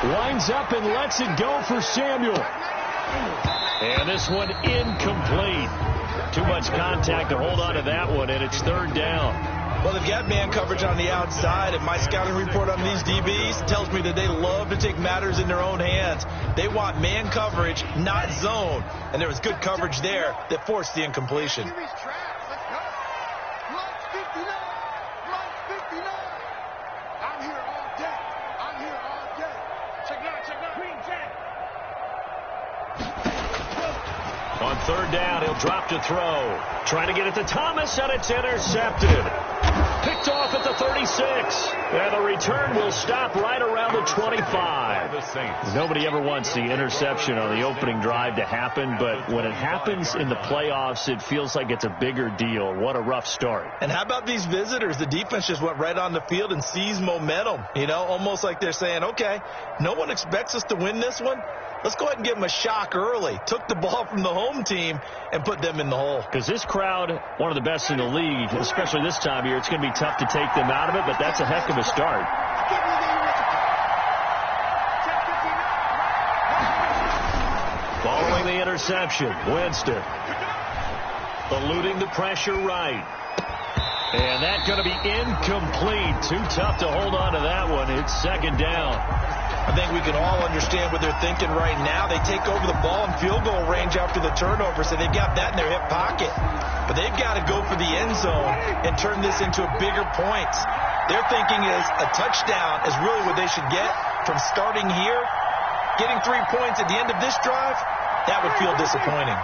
Winds up and lets it go for Samuel. And this one incomplete. Too much contact to hold on to that one, and it's third down. Well, they've got man coverage on the outside, and my scouting report on these DBs tells me that they love to take matters in their own hands. They want man coverage, not zone. And there was good coverage there that forced the incompletion. On third down, he'll drop to throw. Trying to get it to Thomas, and it's intercepted. Picked off at the 36. And the return will stop right around the 25. Nobody ever wants the interception on the opening drive to happen, but when it happens in the playoffs, it feels like it's a bigger deal. What a rough start. And how about these visitors? The defense just went right on the field and seized momentum. You know, almost like they're saying, okay, no one expects us to win this one. Let's go ahead and give them a shock early. Took the ball from the home team and put them in the hole. Because this crowd, one of the best in the league, especially this time of year, it's going to be tough to take them out of it, but that's a heck of a start. Following the interception, Winston eluding the pressure right. And that's going to be incomplete. Too tough to hold on to that one. It's second down. I think we can all understand what they're thinking right now. They take over the ball in field goal range after the turnover, so they've got that in their hip pocket. But they've got to go for the end zone and turn this into a bigger point. Their thinking is a touchdown is really what they should get from starting here. Getting 3 points at the end of this drive, that would feel disappointing.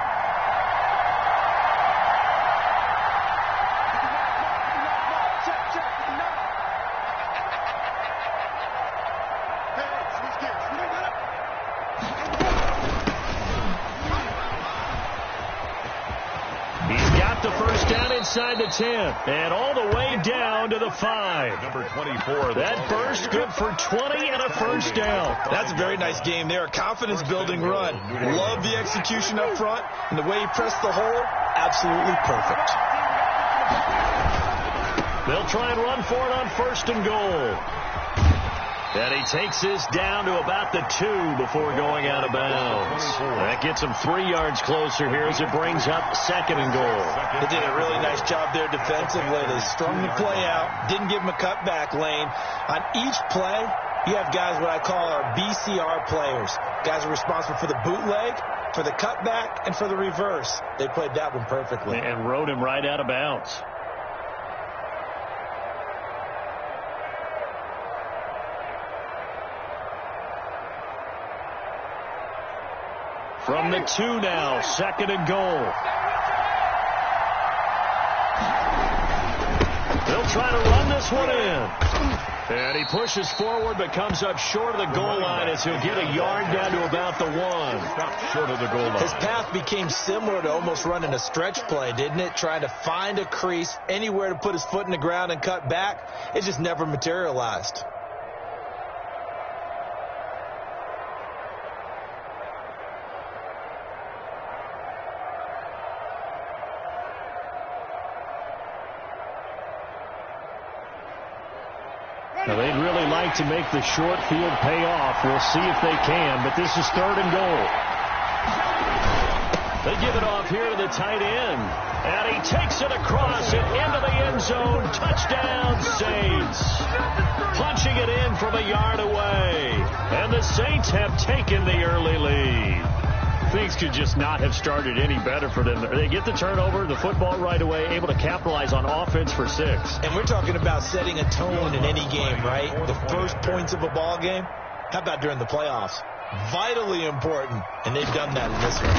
Inside the 10 and all the way down to the 5. Number 24. That burst good for 20 and a first down. That's a very nice game there. A confidence-building run. Love the execution up front, and the way he pressed the hole, absolutely perfect. They'll try and run for it on first and goal. And he takes this down to about the 2 before going out of bounds. That gets him 3 yards closer here as it brings up second and goal. They did a really nice job there defensively. They strung the play out, didn't give him a cutback lane. On each play, you have guys what I call our BCR players. Guys are responsible for the bootleg, for the cutback, and for the reverse. They played that one perfectly. And rode him right out of bounds. From the 2 now, second and goal. They'll try to run this one in. And he pushes forward but comes up short of the goal line as he'll get a yard down to about the 1. Short of the goal line. His path became similar to almost running a stretch play, didn't it? Trying to find a crease, anywhere to put his foot in the ground and cut back. It just never materialized. Now, they'd really like to make the short field pay off. We'll see if they can, but this is third and goal. They give it off here to the tight end. And he takes it across and into the end zone. Touchdown, Saints. Punching it in from a yard away. And the Saints have taken the early lead. Things could just not have started any better for them. They get the turnover, the football right away, able to capitalize on offense for 6. And we're talking about setting a tone in any game, right? The first points of a ball game. How about during the playoffs? Vitally important, and they've done that in this one.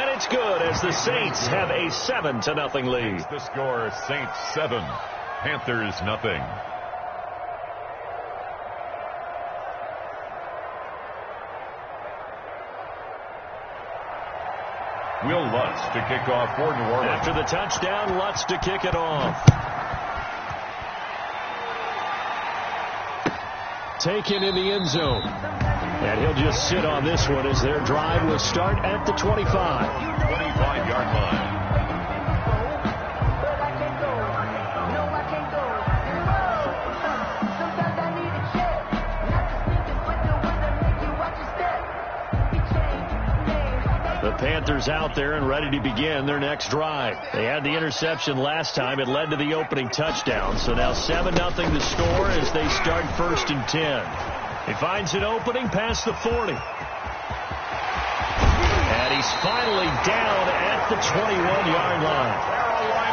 And it's good as the Saints have a 7-0 lead. The score, Saints 7, Panthers nothing. Will Lutz to kick off for New Orleans. After the touchdown, Lutz to kick it off. Taken in the end zone. And he'll just sit on this one as their drive will start at the 25. 25-yard line. Panthers out there and ready to begin their next drive. They had the interception last time. It led to the opening touchdown. So now 7-0 the score as they start 1st and 10. He finds an opening past the 40. And he's finally down at the 21-yard line.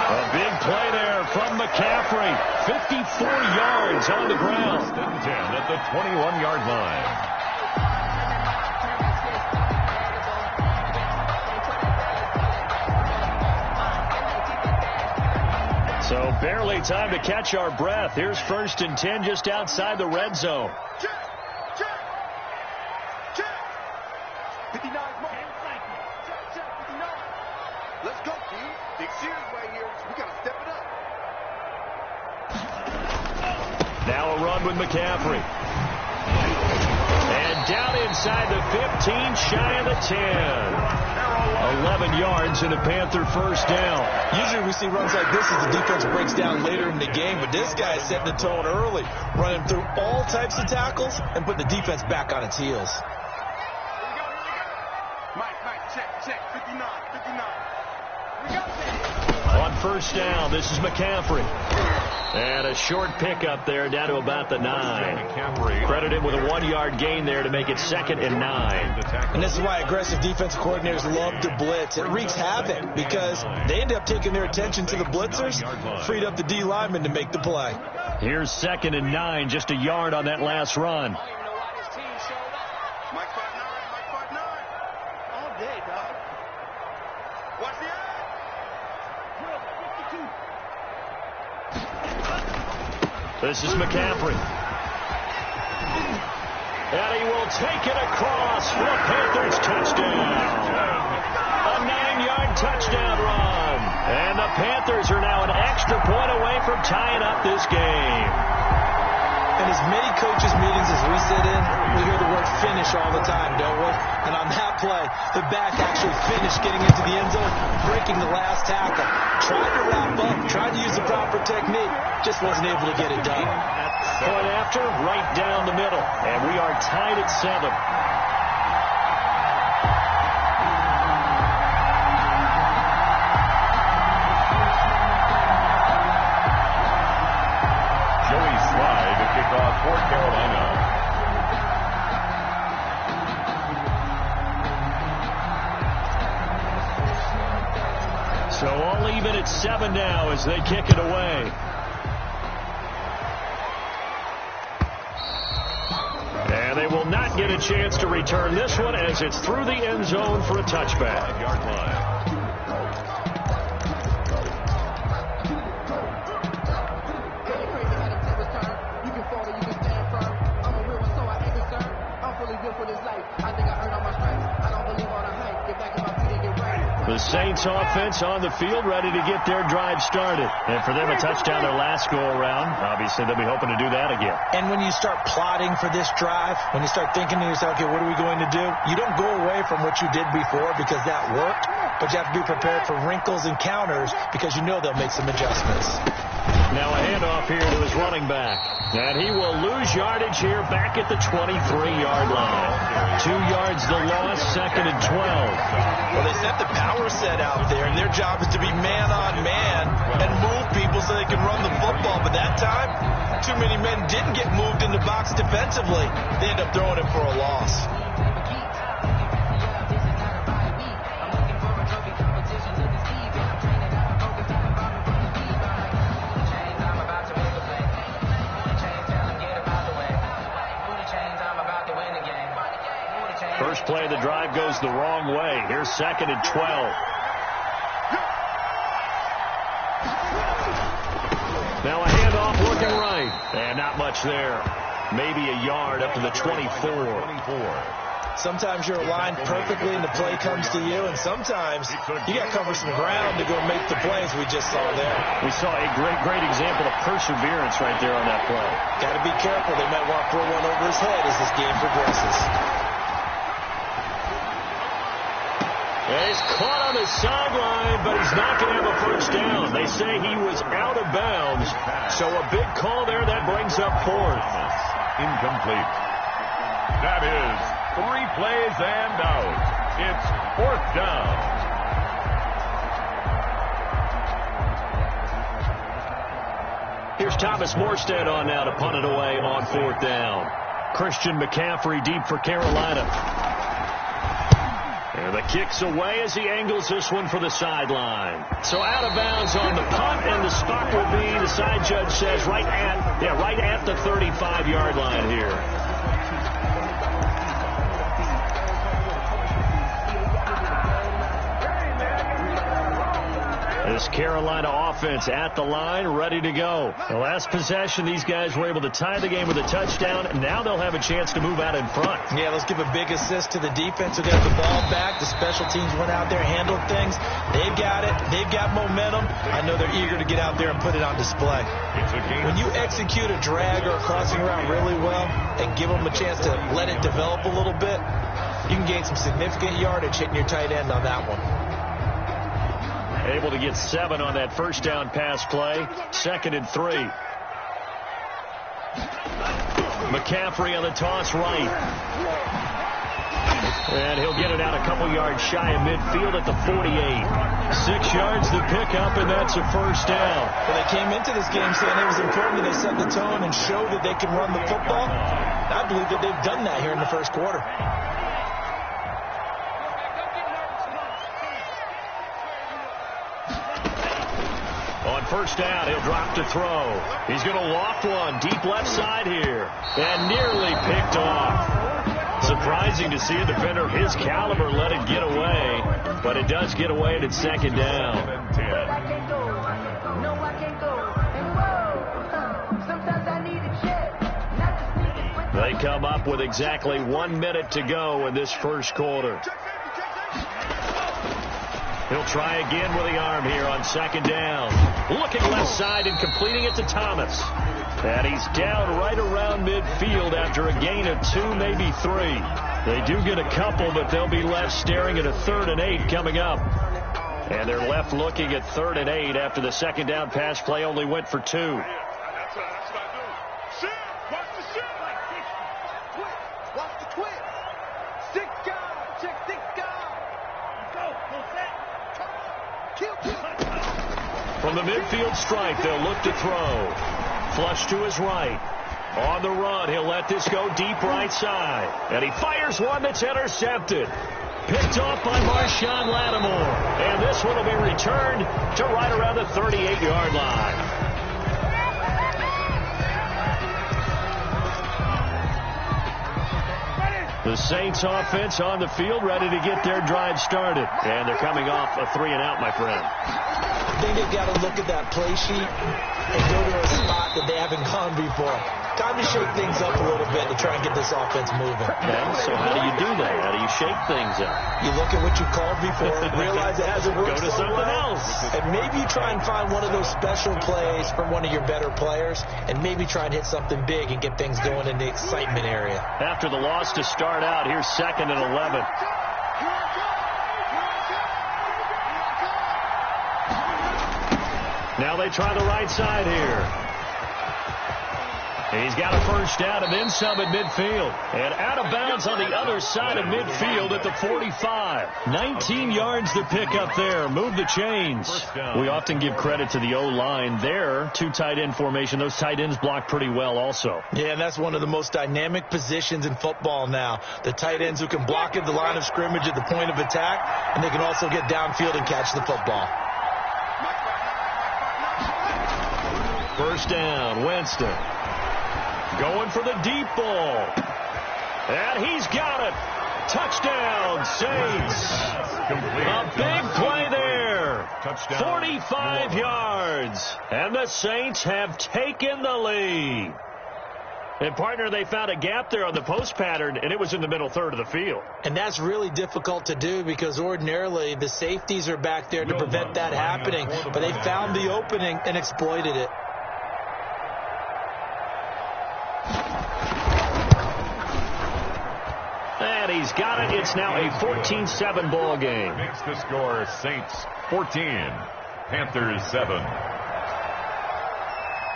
A big play there from McCaffrey. 54 yards on the ground. 1st and 10 at the 21-yard line. So barely time to catch our breath. Here's 1st and 10 just outside the red zone. Check. 59 more. Check, 59. Let's go, Q. Big series right here. We got to step it up. Now a run with McCaffrey. And down inside the 15, shy of the 10. 11 yards and a Panther 1st down. Usually we see runs like this as the defense breaks down later in the game, but this guy is setting the tone early, running through all types of tackles and putting the defense back on its heels. Here we go. Mike, check. 59. We got that. On 1st down, this is McCaffrey. And a short pickup there down to about the 9. Credit him with a 1-yard gain there to make it 2nd and 9. And this is why aggressive defensive coordinators love to blitz. It wreaks havoc because they end up taking their attention to the blitzers, freed up the D lineman to make the play. Here's 2nd and 9, just a yard on that last run. Mike 5'9". All day, dog. Watch the eye. This is McCaffrey. And he will take it across for a Panthers touchdown. A 9-yard touchdown run. And the Panthers are now an extra point away from tying up this game. And as many coaches' meetings as we sit in, we hear the word finish all the time, don't we? And on that play, the back actually finished getting into the end zone, breaking the last tackle. Tried to wrap up, tried to use the proper technique, just wasn't able to get it done. Point after, right down the middle. And we are tied at 7. For Carolina. So all even at 7 now as they kick it away. And they will not get a chance to return this one as it's through the end zone for a touchback. 5-yard line. The Saints offense on the field ready to get their drive started. And for them, a touchdown their last go-around. Obviously, they'll be hoping to do that again. And when you start plotting for this drive, when you start thinking to yourself, okay, what are we going to do? You don't go away from what you did before because that worked, but you have to be prepared for wrinkles and counters because you know they'll make some adjustments. Now a handoff here to his running back. And he will lose yardage here back at the 23-yard line. 2 yards the loss, 2nd and 12. Well, they set the power set out there, and their job is to be man-on-man and move people so they can run the football. But that time, too many men didn't get moved in the box defensively. They end up throwing it for a loss. First play of the drive goes the wrong way. Here's 2nd and 12. Now a handoff looking right. And not much there. Maybe a yard up to the 24. Sometimes you're aligned perfectly and the play comes to you, and sometimes you got to cover some ground to go make the plays we just saw there. We saw a great example of perseverance right there on that play. Got to be careful. They might want to throw one over his head as this game progresses. And he's caught on the sideline, but he's not going to have a first down. They say he was out of bounds. So a big call there that brings up 4th. Incomplete. That is 3 plays and out. It's 4th down. Here's Thomas Morstead on now to punt it away on 4th down. Christian McCaffrey deep for Carolina. And the kick's away as he angles this one for the sideline. So out of bounds on the punt, and the spot will be, the side judge says, right at the 35-yard line here. This Carolina offense at the line, ready to go. The last possession, these guys were able to tie the game with a touchdown. Now they'll have a chance to move out in front. Yeah, let's give a big assist to the defense who got the ball back. The special teams went out there, handled things. They've got it. They've got momentum. I know they're eager to get out there and put it on display. When you execute a drag or a crossing route really well and give them a chance to let it develop a little bit, you can gain some significant yardage hitting your tight end on that one. Able to get 7 on that first down pass play. 2nd and 3. McCaffrey on the toss right. And he'll get it out a couple yards shy of midfield at the 48. 6 yards to pick up, and that's a first down. Well, they came into this game saying it was important that they set the tone and show that they can run the football. I believe that they've done that here in the first quarter. On first down, he'll drop to throw. He's going to loft one deep left side here. And nearly picked off. Surprising to see a defender of his caliber let it get away. But it does get away at its 2nd down. They come up with exactly 1 minute to go in this first quarter. He'll try again with the arm here on 2nd down. Looking left side and completing it to Thomas. And he's down right around midfield after a gain of 2, maybe 3. They do get a couple, but they'll be left staring at a 3rd and 8 coming up. And they're left looking at 3rd and 8 after the 2nd down pass play only went for 2. From the midfield stripe, they'll look to throw. Flush to his right. On the run, he'll let this go deep right side. And he fires one that's intercepted. Picked off by Marshawn Lattimore. And this one will be returned to right around the 38-yard line. The Saints offense on the field, ready to get their drive started. And thee coming off a 3-and-out, my friend. I think they've got to look at that play sheet and go to a spot that they haven't gone before. Time to shake things up a little bit to try and get this offense moving. Okay, so how do you do that? How do you shake things up? You look at what you called before, realize it hasn't worked Go to something else. And maybe you try and find one of those special plays from one of your better players, and maybe try and hit something big and get things going in the excitement area. After the loss to start out, here's 2nd and 11. Now they try the right side here. He's got a first down and then some at midfield. And out of bounds on the other side of midfield at the 45. 19 yards to pick up there. Move the chains. We often give credit to the O-line there. 2 tight end formation. Those tight ends block pretty well also. Yeah, and that's one of the most dynamic positions in football now. The tight ends who can block at the line of scrimmage at the point of attack, and they can also get downfield and catch the football. First down, Winston. Going for the deep ball. And he's got it. Touchdown, Saints. A big play there. 45 yards. And the Saints have taken the lead. And, partner, they found a gap there on the post pattern, and it was in the middle third of the field. And that's really difficult to do because ordinarily the safeties are back there to prevent that happening. But they found the opening and exploited it. And he's got it. It's now a 14-7 ball game. Makes the score Saints 14, Panthers 7.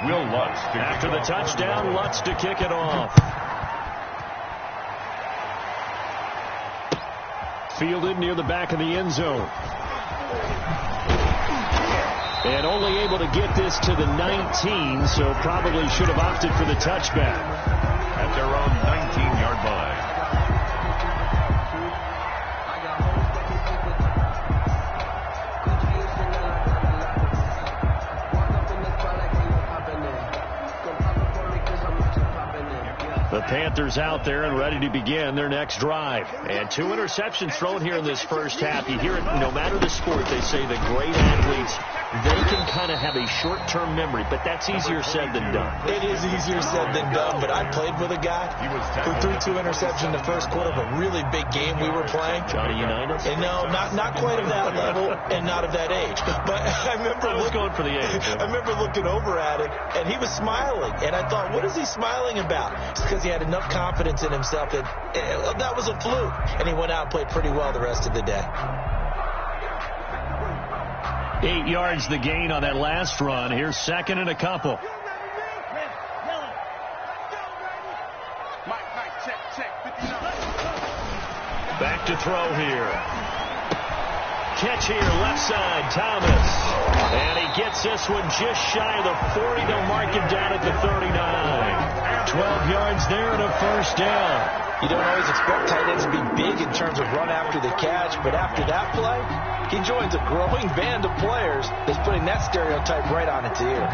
Will Lutz to after the touchdown, Lutz to kick it off. Fielded near the back of the end zone. And only able to get this to the 19, so probably should have opted for the touchback. At their own 19-yard line. The Panthers out there and ready to begin their next drive. And 2 interceptions thrown here in this first half. You hear it, no matter the sport, they say the great athletes, they can kind of have a short-term memory, but that's easier said than done. It is easier said than done, but I played with a guy who threw 2 interceptions in the first quarter of a really big game we were playing. Johnny Unitas? And no, not quite of that level and not of that age. But I remember going for the age. I remember looking over at him, and he was smiling. And I thought, what is he smiling about? It's because he had enough confidence in himself that that was a fluke. And he went out and played pretty well the rest of the day. 8 yards the gain on that last run. Here's second and a couple. Back to throw here. Catch here, left side, Thomas. And he gets this one just shy of the 40. They'll mark him down at the 39. 12 yards there and a first down. You don't always expect tight ends to be big in terms of run after the catch, but after that play, he joins a growing band of players that's putting that stereotype right on its ear.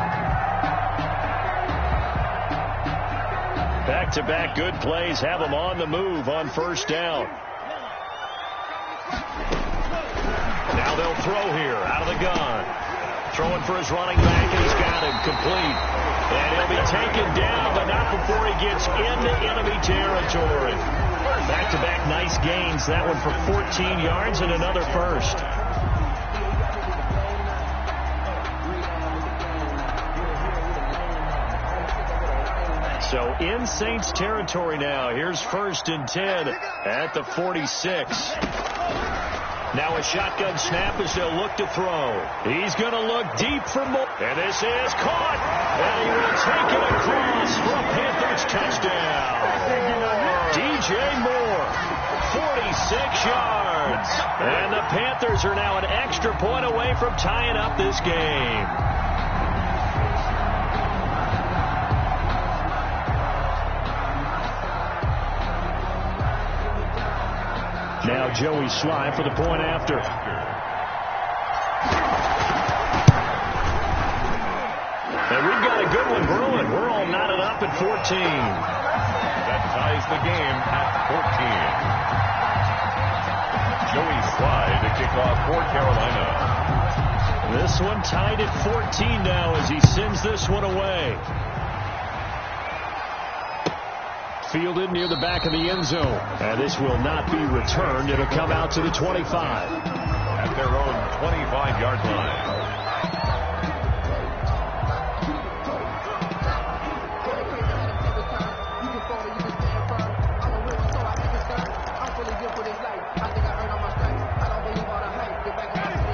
Back-to-back good plays have him on the move on first down. Now they'll throw here out of the gun. Throwing for his running back, and he's got him complete. And he'll be taken down, but not before he gets into enemy territory. Back-to-back nice gains. That one for 14 yards and another first. So in Saints territory now. Here's 1st and 10 at the 46. Now a shotgun snap as they'll look to throw. He's going to look deep for more. And this is caught. And he will take it across for a Panthers touchdown. DJ Moore, 46 yards. And the Panthers are now an extra point away from tying up this game. Now Joey Sly for the point after. And we've got a good one brewing. We're all knotted up at 14. That ties the game at 14. Joey Sly to kick off for Carolina. This one tied at 14 now as he sends this one away. Fielded near the back of the end zone. And this will not be returned. It'll come out to the 25. At their own 25-yard line.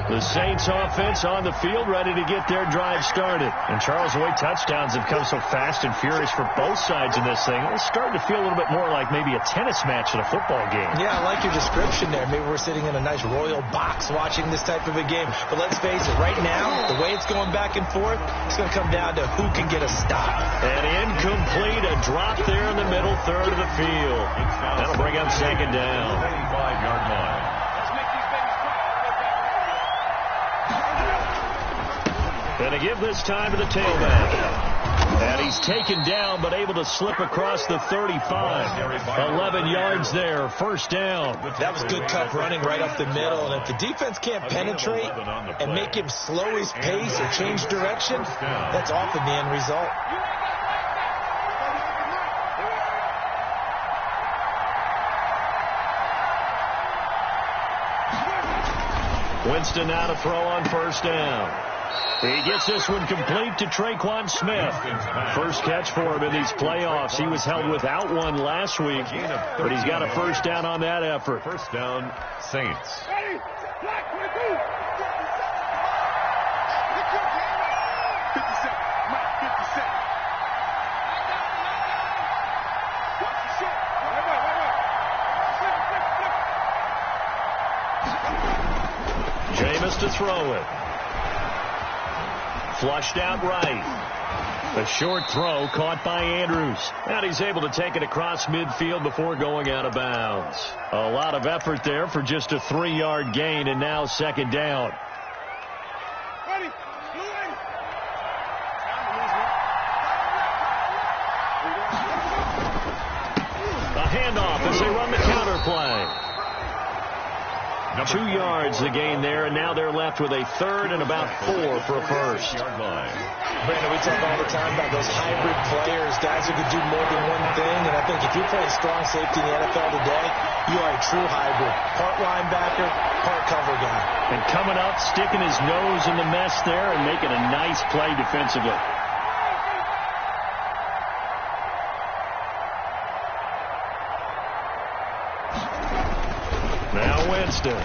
The Saints offense on the field ready to get their drive started. And Charles, the way touchdowns have come so fast and furious for both sides in this thing, it's starting to feel a little bit more like maybe a tennis match at a football game. Yeah, I like your description there. Maybe we're sitting in a nice royal box watching this type of a game. But let's face it, right now, the way it's going back and forth, it's going to come down to who can get a stop. And incomplete, a drop there in the middle third of the field. That'll bring up second down. 35-yard line. And to give this time to the tailback. And he's taken down, but able to slip across the 35. 11 yards there, first down. That was good cut running right up the middle. And if the defense can't penetrate and make him slow his pace or change direction, that's often the end result. Winston now to throw on first down. He gets this one complete to Traquan Smith. First catch for him in these playoffs. He was held without one last week, but he's got a first down on that effort. First down, Saints. throw it. Flushed out right. A short throw caught by Andrews. And he's able to take it across midfield before going out of bounds. A lot of effort there for just a 3-yard gain, and now second down. A handoff as they run the counter play. 2 yards the gain there, and now they're left with a third and about 4 for a first. Brandon, we talk all the time about those hybrid players, guys who can do more than one thing, and I think if you're playing strong safety in the NFL today, you are a true hybrid. Part linebacker, part cover guy. And coming up, sticking his nose in the mess there and making a nice play defensively. Now Winston.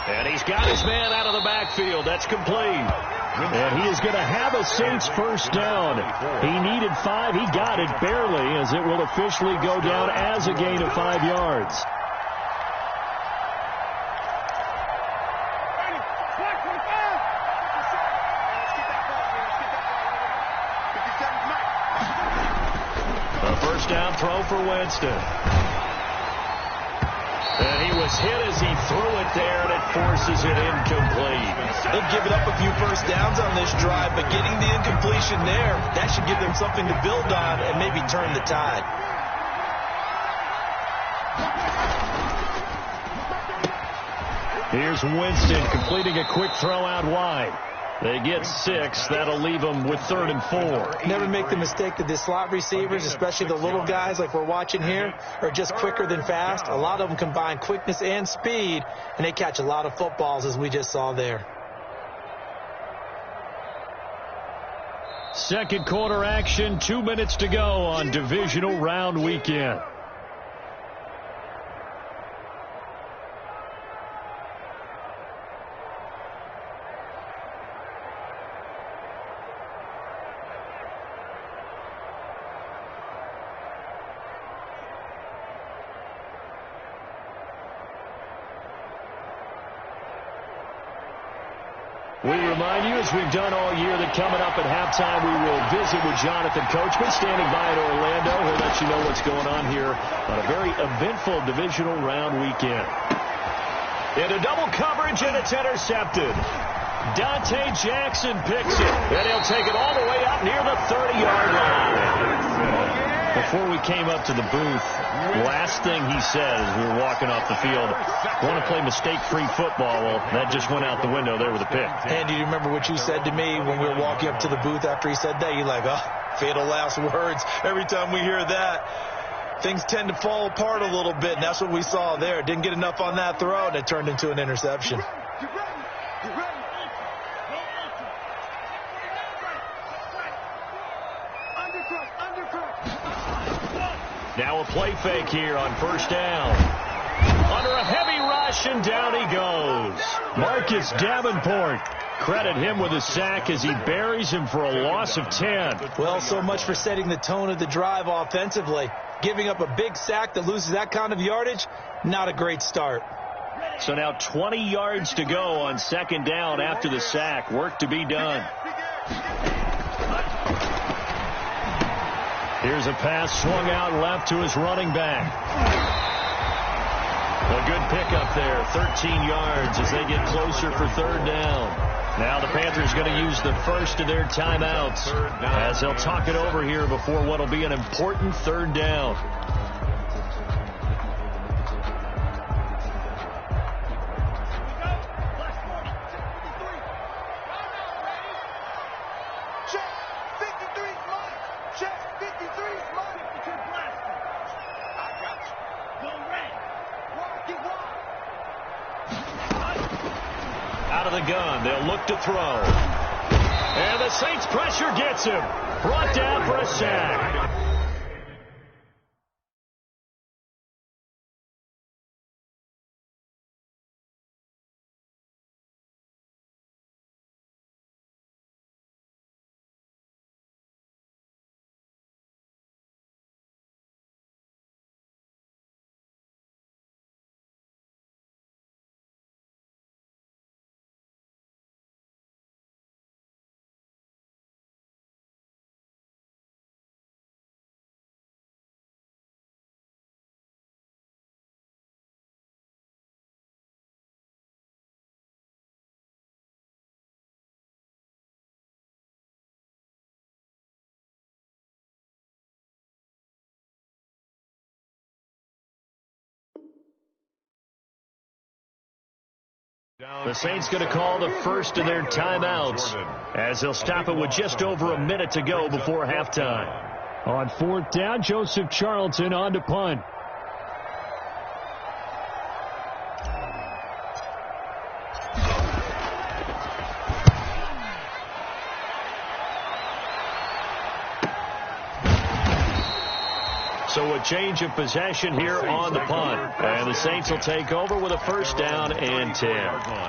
And he's got his man out of the backfield. That's complete. And he is going to have a Saints first down. He needed 5. He got it barely, as it will officially go down as a gain of 5 yards. A first down throw for Winston. And he was hit as he threw it there, and it forces it incomplete. They've given up a few first downs on this drive, but getting the incompletion there, that should give them something to build on and maybe turn the tide. Here's Winston completing a quick throw out wide. They get 6. That'll leave them with 3rd and 4. Never make the mistake that the slot receivers, especially the little guys like we're watching here, are just quicker than fast. A lot of them combine quickness and speed, and they catch a lot of footballs, as we just saw there. Second quarter action, 2 minutes to go on divisional round weekend. We remind you, as we've done all year, that coming up at halftime, we will visit with Jonathan Coachman, standing by in Orlando. He'll let you know what's going on here on a very eventful divisional round weekend. Into double coverage, and it's intercepted. Dante Jackson picks it, and he'll take it all the way up near the 30-yard line. Before we came up to the booth, last thing he said as we were walking off the field, want to play mistake-free football. Well, that just went out the window there with a pick. And do you remember what you said to me when we were walking up to the booth after he said that? You're like, oh, fatal last words. Every time we hear that, things tend to fall apart a little bit, and that's what we saw there. Didn't get enough on that throw, and it turned into an interception. Now a play fake here on first down. Under a heavy rush, and down he goes. Marcus Davenport. Credit him with a sack as he buries him for a loss of 10. Well, so much for setting the tone of the drive offensively. Giving up a big sack that loses that kind of yardage, not a great start. So now 20 yards to go on second down after the sack. Work to be done. Here's a pass swung out left to his running back. A good pickup there, 13 yards as they get closer for third down. Now the Panthers going to use the first of their timeouts as they'll talk it over here before what will be an important third down. Out of the gun, they'll look to throw. And the Saints pressure gets him. Brought down for a sack. The Saints going to call the first of their timeouts as they'll stop it with just over a minute to go before halftime. On fourth down, Joseph Charlton on to punt. So a change of possession here on the punt. And the Saints will take over with a first down and 10.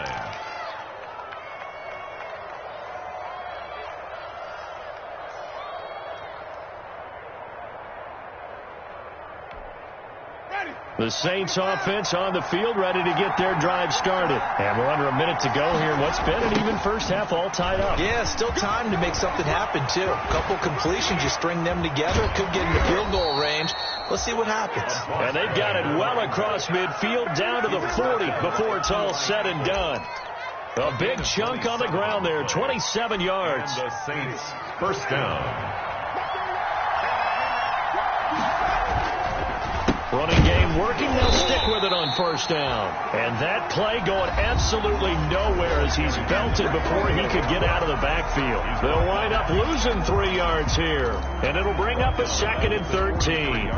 The Saints offense on the field ready to get their drive started. And we're under a minute to go here in what's been an even first half all tied up. Yeah, still time to make something happen, too. A couple completions, you string them together, could get into field goal range. Let's see what happens. And they've got it well across midfield down to the 40 before it's all said and done. A big chunk on the ground there, 27 yards. And the Saints first down. Running game working. They'll stick with it on first down. And that play going absolutely nowhere as he's belted before he could get out of the backfield. They'll wind up losing 3 yards here. And it'll bring up a 2nd and 13.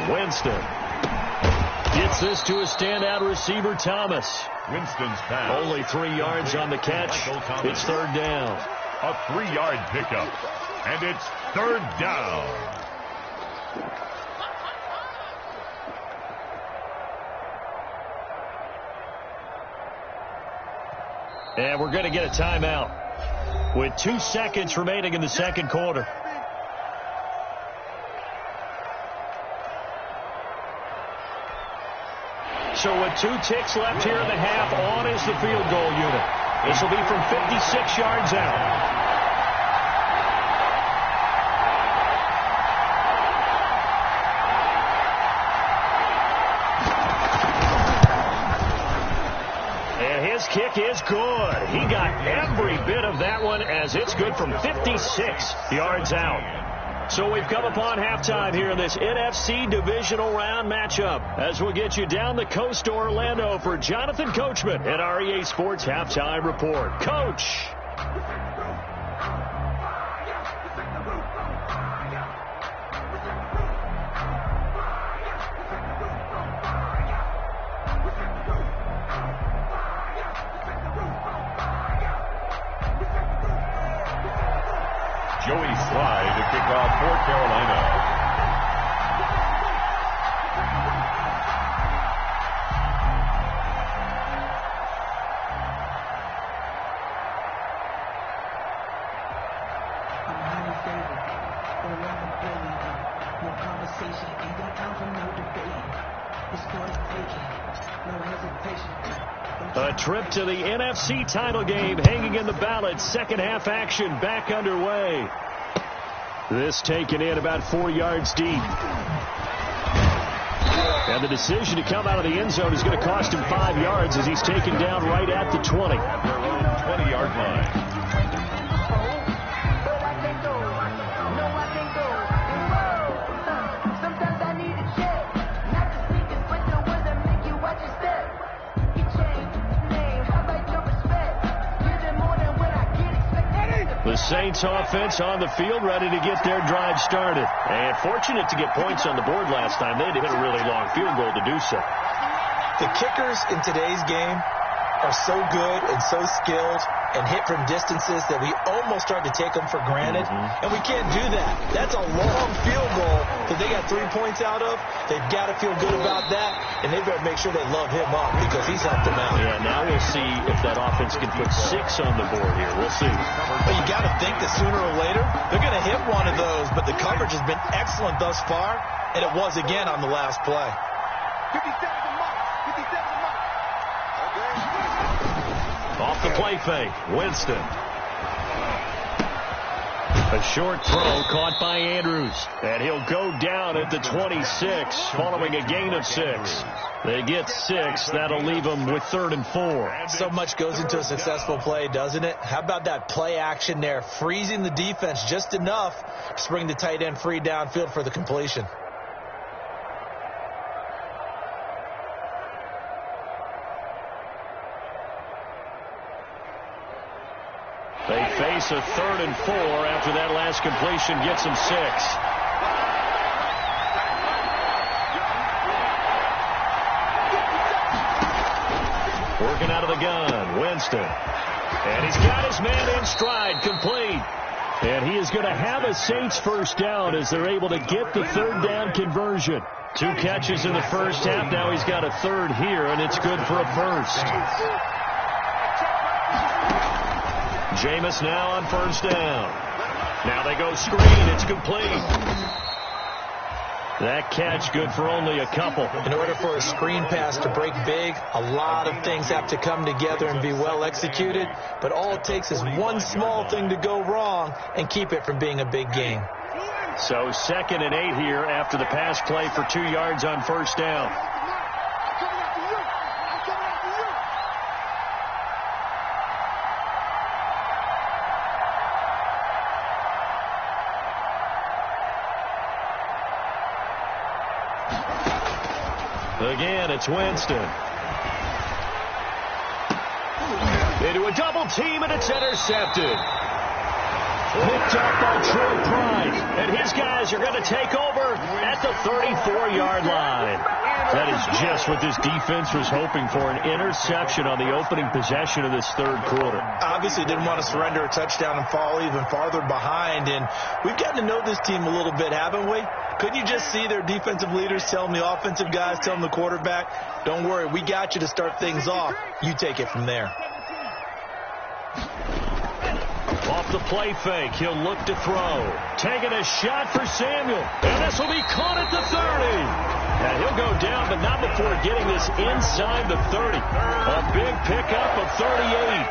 Winston gets this to a standout receiver, Thomas. Winston's pass. Only 3 yards on the catch. It's third down. A 3-yard pickup. And it's third down. And we're going to get a timeout with 2 seconds remaining in the second quarter. So with 2 ticks left here in the half, on is the field goal unit. This will be from 56 yards out. And his kick is good. He got every bit of that one as it's good from 56 yards out. So we've come upon halftime here in this NFC divisional round matchup as we'll get you down the coast to Orlando for Jonathan Coachman at our EA Sports Halftime Report. Coach. Joey Sly to kick off for Carolina. A trip to the NFC title game hanging in the balance. Second half action back underway. This taken in about 4 yards deep. And the decision to come out of the end zone is going to cost him 5 yards as he's taken down right at the 20. At their own 20-yard line. The Saints offense on the field ready to get their drive started. And fortunate to get points on the board last time. They had to hit a really long field goal to do so. The kickers in today's game are so good and so skilled and hit from distances that we almost start to take them for granted. And we can't do that. That's a long field goal that they got 3 points out of. They've got to feel good about that, and they better make sure they love him up because he's helped them out. Yeah, now we'll see if that offense can put 6 on the board here. We'll see. But you got to think that sooner or later they're going to hit one of those, but the coverage has been excellent thus far, and it was again on the last play. 57 mark. 57 mark. Off the play fake, Winston. A short throw caught by Andrews. And he'll go down at the 26 following a gain of 6. They get 6. That'll leave them with 3rd and 4. So much goes into a successful play, doesn't it? How about that play action there? Freezing the defense just enough to bring the tight end free downfield for the completion. They face a 3rd and 4 after that last completion gets them 6. Working out of the gun, Winston. And he's got his man in stride, complete. And he is going to have a Saints first down as they're able to get the 3rd down conversion. 2 catches in the first half. Now he's got a 3rd here, and it's good for a first. Jameis now on first down. Now they go screen. It's complete. That catch good for only a couple. In order for a screen pass to break big, a lot of things have to come together and be well executed. But all it takes is one small thing to go wrong and keep it from being a big game. So 2nd and 8 here after the pass play for 2 yards on first down. Again, it's Winston. Into a double team, and it's intercepted. Picked up by Troy Pride. And his guys are going to take over at the 34-yard line. That is just what this defense was hoping for, an interception on the opening possession of this 3rd quarter. Obviously didn't want to surrender a touchdown and fall even farther behind. And we've gotten to know this team a little bit, haven't we? Couldn't you just see their defensive leaders telling the offensive guys, telling the quarterback, don't worry, we got you to start things off. You take it from there. Off the play fake, he'll look to throw. Taking a shot for Samuel. And this will be caught at the 30. And he'll go down, but not before getting this inside the 30. A big pickup of 38.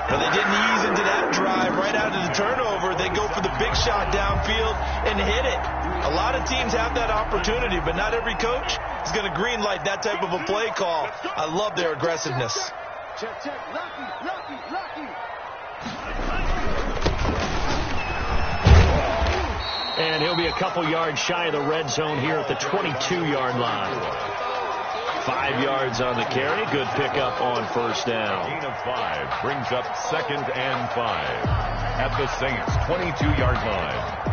But they didn't ease into that drive right out of the turnover. They go for the big shot downfield and hit it. A lot of teams have that opportunity, but not every coach is going to green light that type of a play call. I love their aggressiveness. Check, check. Lucky. And he'll be a couple yards shy of the red zone here at the 22-yard line. 5 yards on the carry. Good pickup on first down. Gain of 5 brings up 2nd and 5 at the Saints' 22-yard line.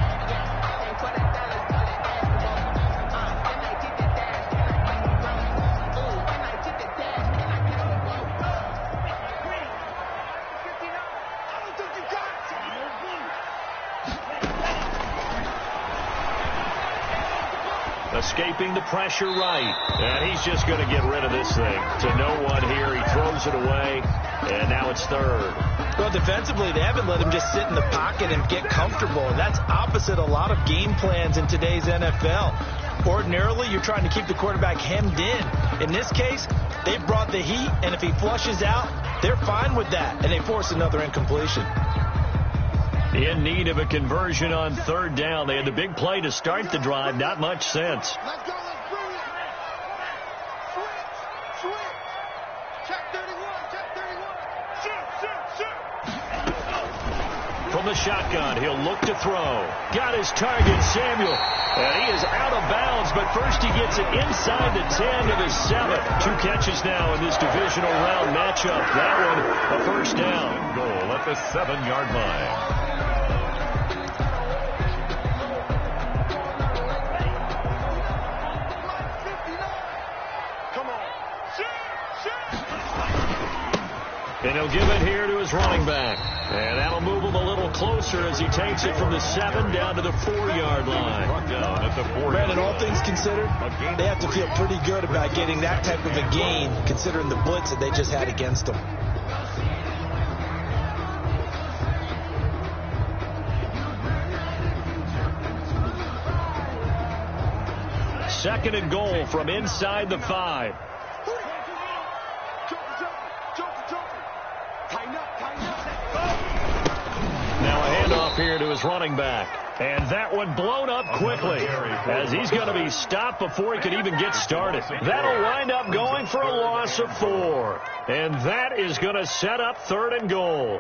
Escaping the pressure right. And he's just going to get rid of this thing. To no one here. He throws it away. And now it's 3rd. Well, defensively, they haven't let him just sit in the pocket and get comfortable. And that's opposite a lot of game plans in today's NFL. Ordinarily, you're trying to keep the quarterback hemmed in. In this case, they brought the heat. And if he flushes out, they're fine with that. And they force another incompletion. In need of a conversion on 3rd down. They had the big play to start the drive. Not much sense. Let's go. Let's bring it. Switch. Check 31. Shoot. From the shotgun, he'll look to throw. Got his target, Samuel. And he is out of bounds, but first he gets it inside the 10 to the 7. 2 catches now in this divisional round matchup. That one, a first down. Goal at the 7-yard line. And he'll give it here to his running back. And that'll move him a little closer as he takes it from the 7 down to the 4-yard line. Down at the 4. Brandon, all things considered, they have to feel pretty good about getting that type of a gain, considering the blitz that they just had against them. Second and goal from inside the 5. Now a handoff here to his running back. And that one blown up quickly as he's going to be stopped before he could even get started. That'll wind up going for a loss of 4. And that is going to set up 3rd and goal.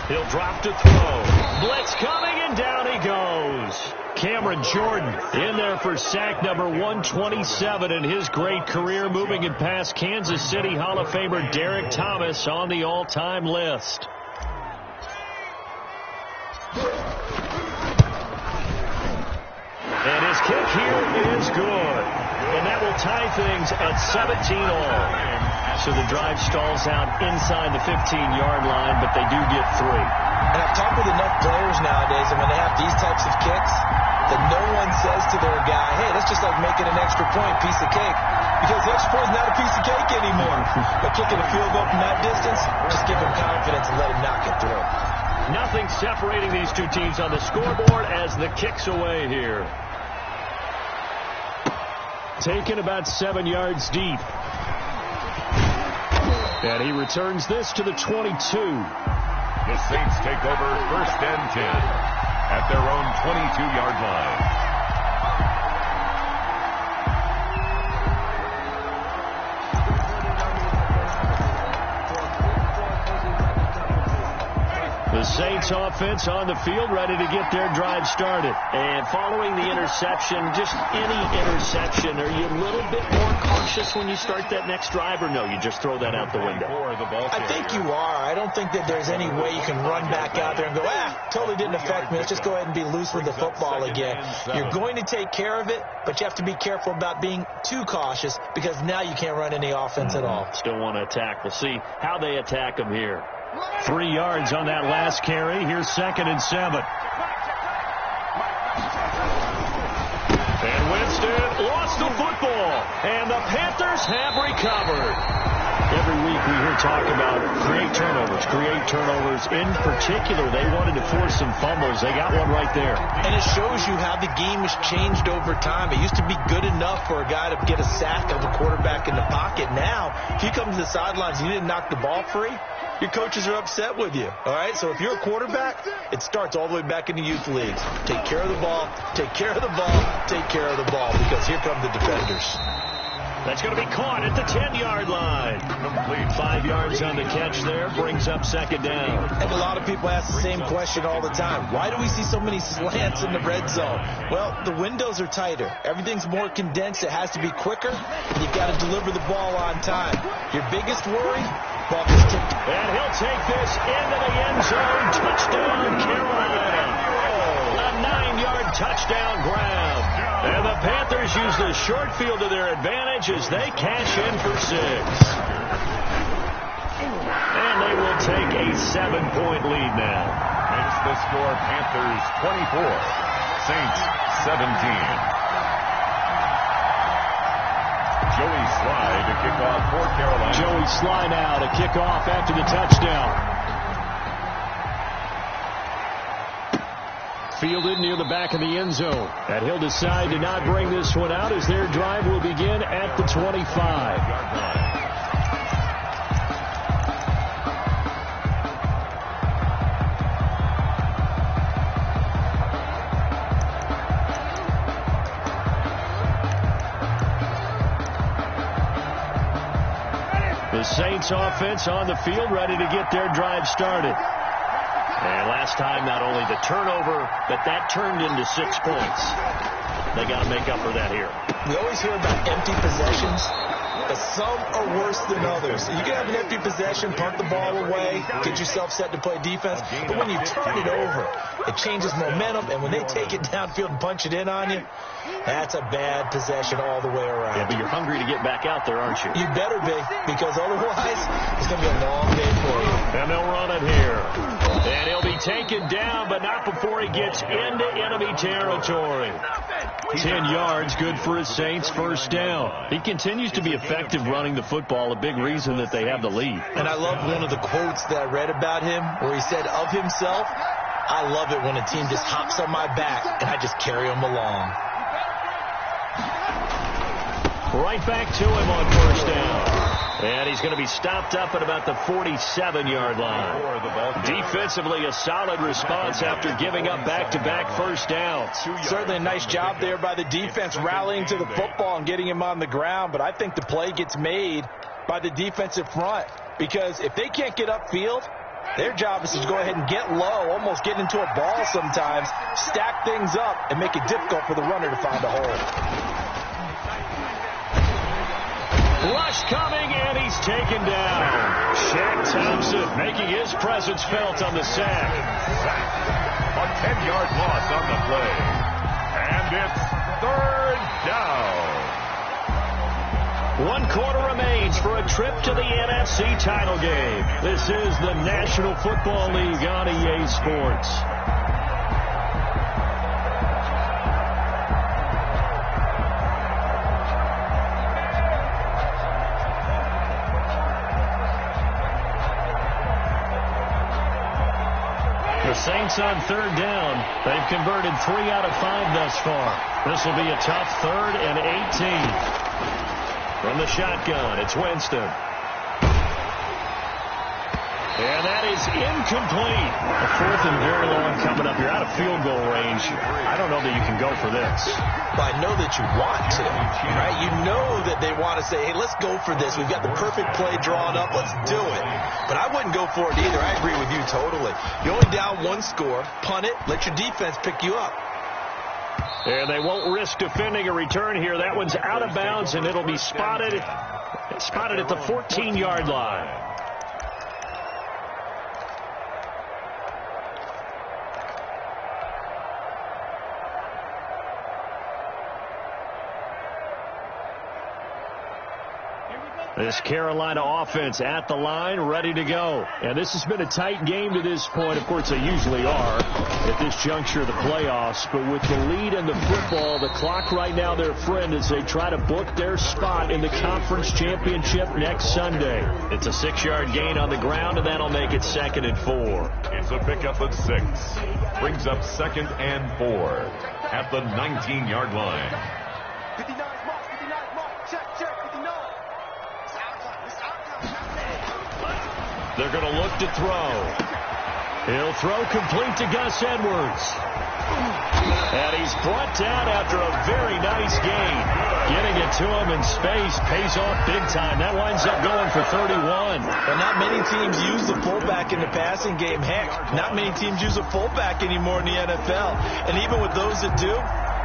He'll drop to throw. Blitz coming, and down he goes. Cameron Jordan in there for sack number 127 in his great career, moving it past Kansas City Hall of Famer Derek Thomas on the all-time list. And his kick here is good. And that will tie things at 17-all. So the drive stalls out inside the 15-yard line, but they do get 3. And I've talked with enough players nowadays, and when they have these types of kicks, that no one says to their guy, hey, that's just like making an extra point, piece of cake. Because the extra point is not a piece of cake anymore. But kicking a field goal from that distance, just give him confidence and let him knock it through. Nothing separating these two teams on the scoreboard as the kick's away here. Taken about 7 yards deep. And he returns this to the 22. The Saints take over 1st and 10 at their own 22-yard line. The Saints offense on the field, ready to get their drive started. And following the interception, just any interception, are you a little bit more cautious when you start that next drive, or no, you just throw that out the window? I think you are. I don't think that there's any way you can run back out there and go, totally didn't affect me. Let's just go ahead and be loose with the football again. You're going to take care of it, but you have to be careful about being too cautious because now you can't run any offense at all. Still want to attack. We'll see how they attack them here. 3 yards on that last carry. Here's 2nd and 7. And Winston lost the football. And the Panthers have recovered. Every week we hear talk about create turnovers. In particular, they wanted to force some fumbles. They got one right there. And it shows you how the game has changed over time. It used to be good enough for a guy to get a sack of a quarterback in the pocket. Now, if you come to the sidelines and you didn't knock the ball free, your coaches are upset with you. All right? So if you're a quarterback, it starts all the way back in the youth leagues. Take care of the ball, take care of the ball, take care of the ball, because here come the defenders. That's going to be caught at the 10-yard line. Complete. 5 yards on the catch there. Brings up 2nd down. And a lot of people ask the same question all the time. Why do we see so many slants in the red zone? Well, the windows are tighter. Everything's more condensed. It has to be quicker. And you've got to deliver the ball on time. Your biggest worry? Ball gets tipped. And he'll take this into the end zone. Touchdown, Carolina. A 9-yard touchdown grab. And the Panthers use the short field to their advantage as they cash in for 6. And they will take a 7-point lead now. Makes the score Panthers 24, Saints 17. Joey Sly to kick off for Carolina. Joey Sly now to kick off after the touchdown. Fielded near the back of the end zone. And he'll decide to not bring this one out as their drive will begin at the 25. The Saints offense on the field ready to get their drive started. And last time, not only the turnover, but that turned into 6 points. They got to make up for that here. We always hear about empty possessions, but some are worse than others. You can have an empty possession, punt the ball away, get yourself set to play defense, but when you turn it over, it changes momentum, and when they take it downfield and punch it in on you, that's a bad possession all the way around. Yeah, but you're hungry to get back out there, aren't you? You better be, because otherwise, it's going to be a long day for you. And they'll run it here. And he'll be taken down, but not before he gets into enemy territory. 10 yards, good for his Saints, 1st down. He continues to be effective running the football, a big reason that they have the lead. And I love one of the quotes that I read about him, where he said of himself, I love it when a team just hops on my back and I just carry them along. Right back to him on first down. And he's going to be stopped up at about the 47-yard line. Defensively, a solid response after giving up back-to-back first downs. Certainly a nice job there by the defense rallying to the football and getting him on the ground. But I think the play gets made by the defensive front. Because if they can't get upfield, their job is to go ahead and get low, almost get into a ball sometimes, stack things up, and make it difficult for the runner to find a hole. Rush coming, and he's taken down. Shaq Thompson making his presence felt on the sack. A 10-yard loss on the play. And it's third down. 1 quarter remains for a trip to the NFC title game. This is the National Football League on EA Sports. The Saints on third down. They've converted 3 out of 5 thus far. This will be a tough 3rd and 18. From the shotgun, it's Winston. And that is incomplete. A 4th and very long coming up here out of field goal range. I don't know that you can go for this. But I know that you want to, right? You know that they want to say, hey, let's go for this. We've got the perfect play drawn up. Let's do it. But I wouldn't go for it either. I agree with you totally. You're only down 1 score. Punt it. Let your defense pick you up. And they won't risk defending a return here. That one's out of bounds, and it'll be spotted at the 14-yard line. This Carolina offense at the line, ready to go. And this has been a tight game to this point. Of course, they usually are at this juncture of the playoffs. But with the lead in the football, the clock right now, their friend, as they try to book their spot in the conference championship next Sunday. It's a 6-yard gain on the ground, and that'll make it 2nd and 4. It's a pickup of 6. Brings up 2nd and 4 at the 19-yard line. 59 mark, 59 mark. Check, 59. They're going to look to throw. He'll throw complete to Gus Edwards. And he's brought down after a very nice gain. Getting it to him in space pays off big time. That winds up going for 31. Well, not many teams use the fullback in the passing game. Heck, not many teams use a fullback anymore in the NFL. And even with those that do,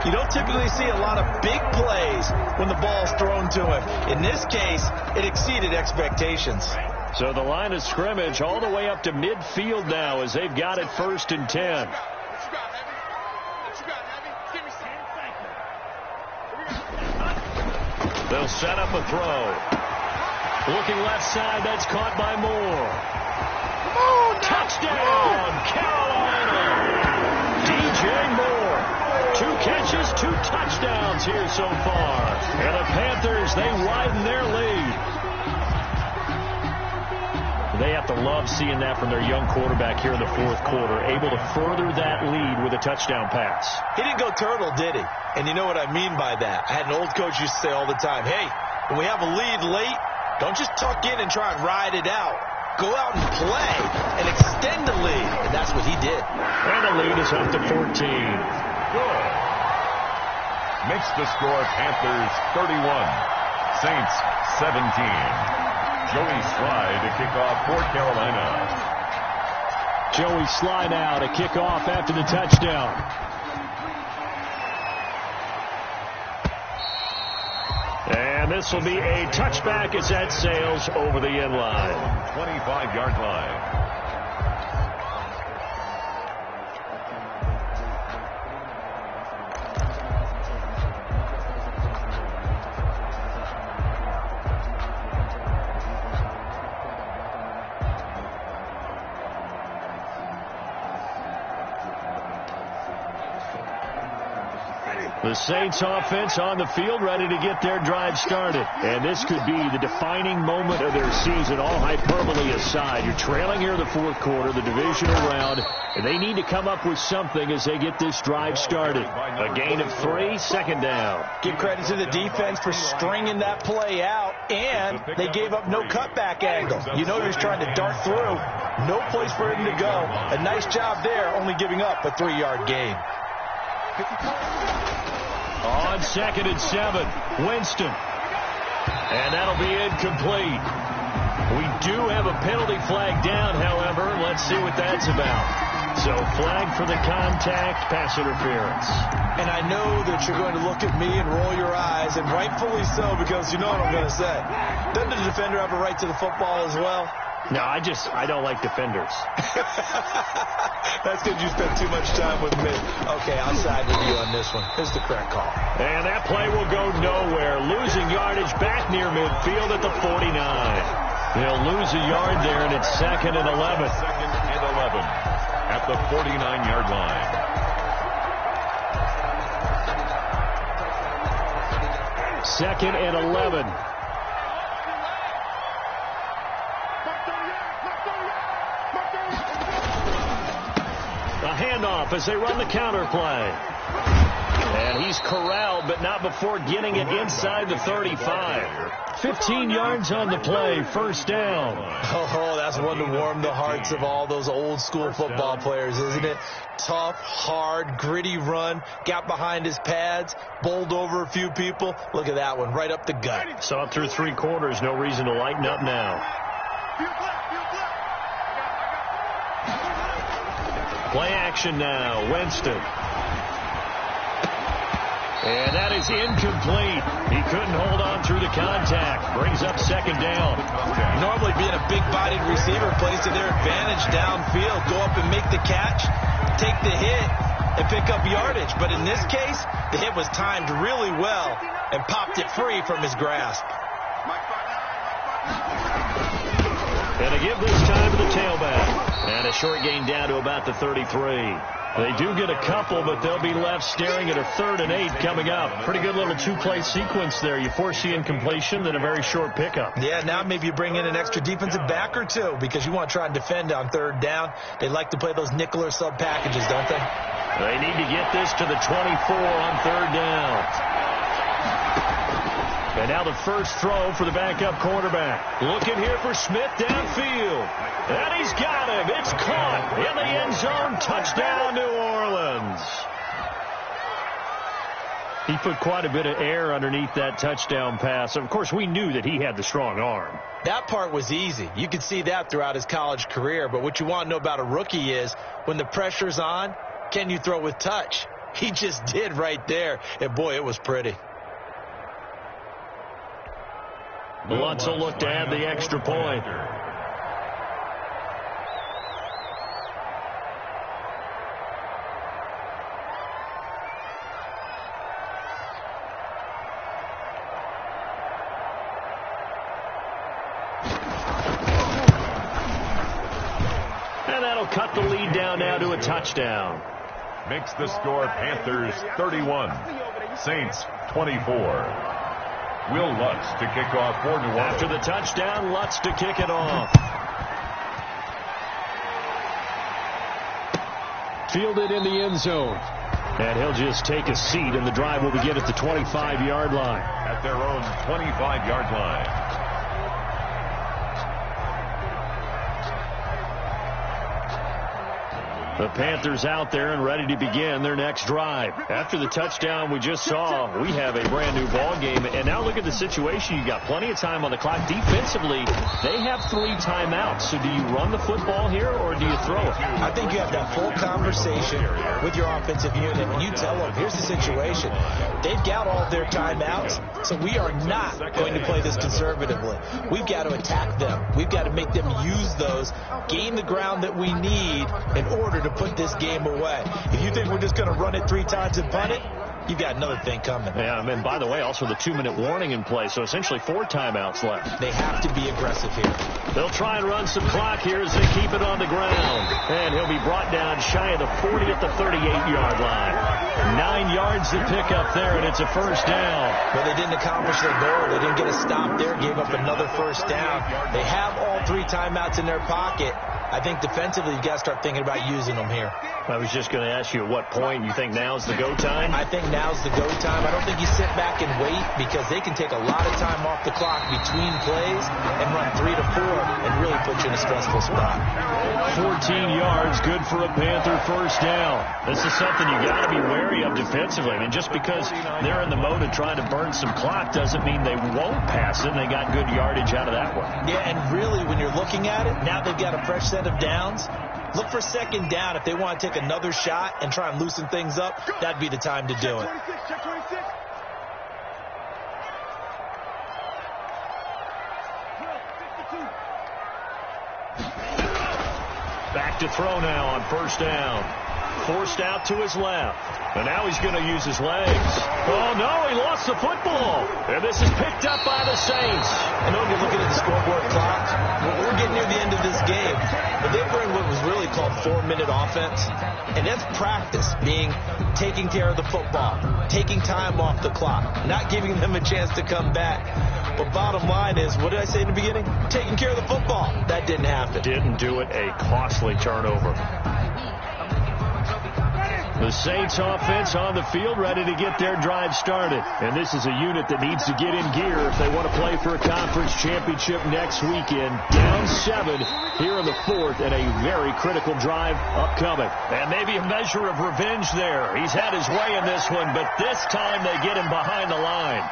you don't typically see a lot of big plays when the ball's thrown to him. In this case, it exceeded expectations. So the line of scrimmage all the way up to midfield now as they've got it 1st and 10. They'll set up a throw. Looking left side, that's caught by Moore. Touchdown, Carolina! DJ Moore. 2 catches, 2 touchdowns here so far. And the Panthers, they widen their lead. They have to love seeing that from their young quarterback here in the 4th quarter, able to further that lead with a touchdown pass. He didn't go turtle, did he? And you know what I mean by that. I had an old coach used to say all the time, hey, when we have a lead late, don't just tuck in and try and ride it out. Go out and play and extend the lead. And that's what he did. And the lead is up to 14. Good. Makes the score Panthers 31, Saints 17. Joey Sly to kick off for Carolina. Joey Sly now to kick off after the touchdown. And this will be a touchback as that sails over the end line. 25-yard line. Ready? The Saints offense on the field ready to get their drive started. And this could be the defining moment of their season, all hyperbole aside. You're trailing here in the fourth quarter, the divisional round, and they need to come up with something as they get this drive started. A gain of 3, second down. Give credit to the defense for stringing that play out, and they gave up no cutback angle. You know he was trying to dart through. No place for him to go. A nice job there, only giving up a 3-yard gain. On 2nd and 7, Winston. And that'll be incomplete. We do have a penalty flag down, however. Let's see what that's about. So flag for the contact, pass interference. And I know that you're going to look at me and roll your eyes, and rightfully so, because you know what I'm going to say. Doesn't the defender have a right to the football as well? No, I don't like defenders. That's because you spent too much time with me. Okay, I'll side with you on this one. This is the correct call. And that play will go nowhere. Losing yardage back near midfield at the 49. They'll lose a yard there, and it's 2nd and 11. 2nd and 11 at the 49-yard line. Second and 11. A handoff as they run the counter play. And he's corralled, but not before getting it inside the 35. 15 yards on the play, first down. Oh, that's one to warm the hearts of all those old school football players, isn't it? Tough, hard, gritty run, got behind his pads, bowled over a few people. Look at that one, right up the gut. Saw it through 3 quarters, no reason to lighten up now. Play action now, Winston. And that is incomplete. He couldn't hold on through the contact. Brings up 2nd down. Normally being a big-bodied receiver plays to their advantage downfield. Go up and make the catch, take the hit, and pick up yardage. But in this case, the hit was timed really well and popped it free from his grasp. And a give this time to the tailback. And a short gain down to about the 33. They do get a couple, but they'll be left staring at a 3rd and 8 coming up. Pretty good little 2-play sequence there. You force the incompletion, then a very short pickup. Yeah, now maybe you bring in an extra defensive back or two because you want to try and defend on 3rd down. They like to play those nickel or sub packages, don't they? They need to get this to the 24 on 3rd down. And now the first throw for the backup quarterback. Looking here for Smith downfield. And he's got him. It's caught in the end zone. Touchdown, New Orleans. He put quite a bit of air underneath that touchdown pass. Of course, we knew that he had the strong arm. That part was easy. You could see that throughout his college career. But what you want to know about a rookie is when the pressure's on, can you throw with touch? He just did right there. And, boy, it was pretty. Lutz will look to add the extra point. And that'll cut the lead down now to a touchdown. Makes the score Panthers 31, Saints 24. Will Lutz to kick off for New Orleans. After the touchdown, Lutz to kick it off. Fielded in the end zone. And he'll just take a seat, and the drive will begin at the 25-yard line. At their own 25-yard line. The Panthers out there and ready to begin their next drive. After the touchdown we just saw, we have a brand new ball game. And now look at the situation. You got plenty of time on the clock. Defensively, they have 3 timeouts. So do you run the football here or do you throw it? I think you have that full conversation with your offensive unit, and you tell them, here's the situation. They've got all of their timeouts, so we are not going to play this conservatively. We've got to attack them. We've got to make them use those, gain the ground that we need in order to put this game away. If you think we're just going to run it 3 times and punt it, you've got another thing coming. Yeah, and by the way, also the 2-minute warning in play, so essentially 4 timeouts left. They have to be aggressive here. They'll try and run some clock here as they keep it on the ground. And he'll be brought down shy of the 40 at the 38-yard line. 9 yards to pick up there, and it's a first down. But they didn't accomplish their goal. They didn't get a stop there, gave up another first down. They have all 3 timeouts in their pocket. I think defensively, you've got to start thinking about using them here. I was just going to ask you at what point you think now's the go time? I think now's the go time. I don't think you sit back and wait because they can take a lot of time off the clock between plays and run 3 to 4 and really put you in a stressful spot. 14 yards, good for a Panther first down. This is something you got to be wary of defensively. I mean, just because they're in the mode of trying to burn some clock doesn't mean they won't pass it. They got good yardage out of that one. Yeah, and really, when you're looking at it, now they've got a fresh set of downs. Look for second down. If they want to take another shot and try and loosen things up, that'd be the time to do it. Back to throw now on first down. Forced out to his left. And now he's going to use his legs. Oh, no, he lost the football. And this is picked up by the Saints. I know when you're looking at the scoreboard clock, we're getting near the end of this game. But they bring what was really called 4-minute offense. And that's practice, taking care of the football, taking time off the clock, not giving them a chance to come back. But bottom line is, what did I say in the beginning? Taking care of the football. That didn't happen. Didn't do it. A costly turnover. The Saints offense on the field, ready to get their drive started. And this is a unit that needs to get in gear if they want to play for a conference championship next weekend. Down 7 here in the 4th, and a very critical drive upcoming. And maybe a measure of revenge there. He's had his way in this one, but this time they get him behind the line.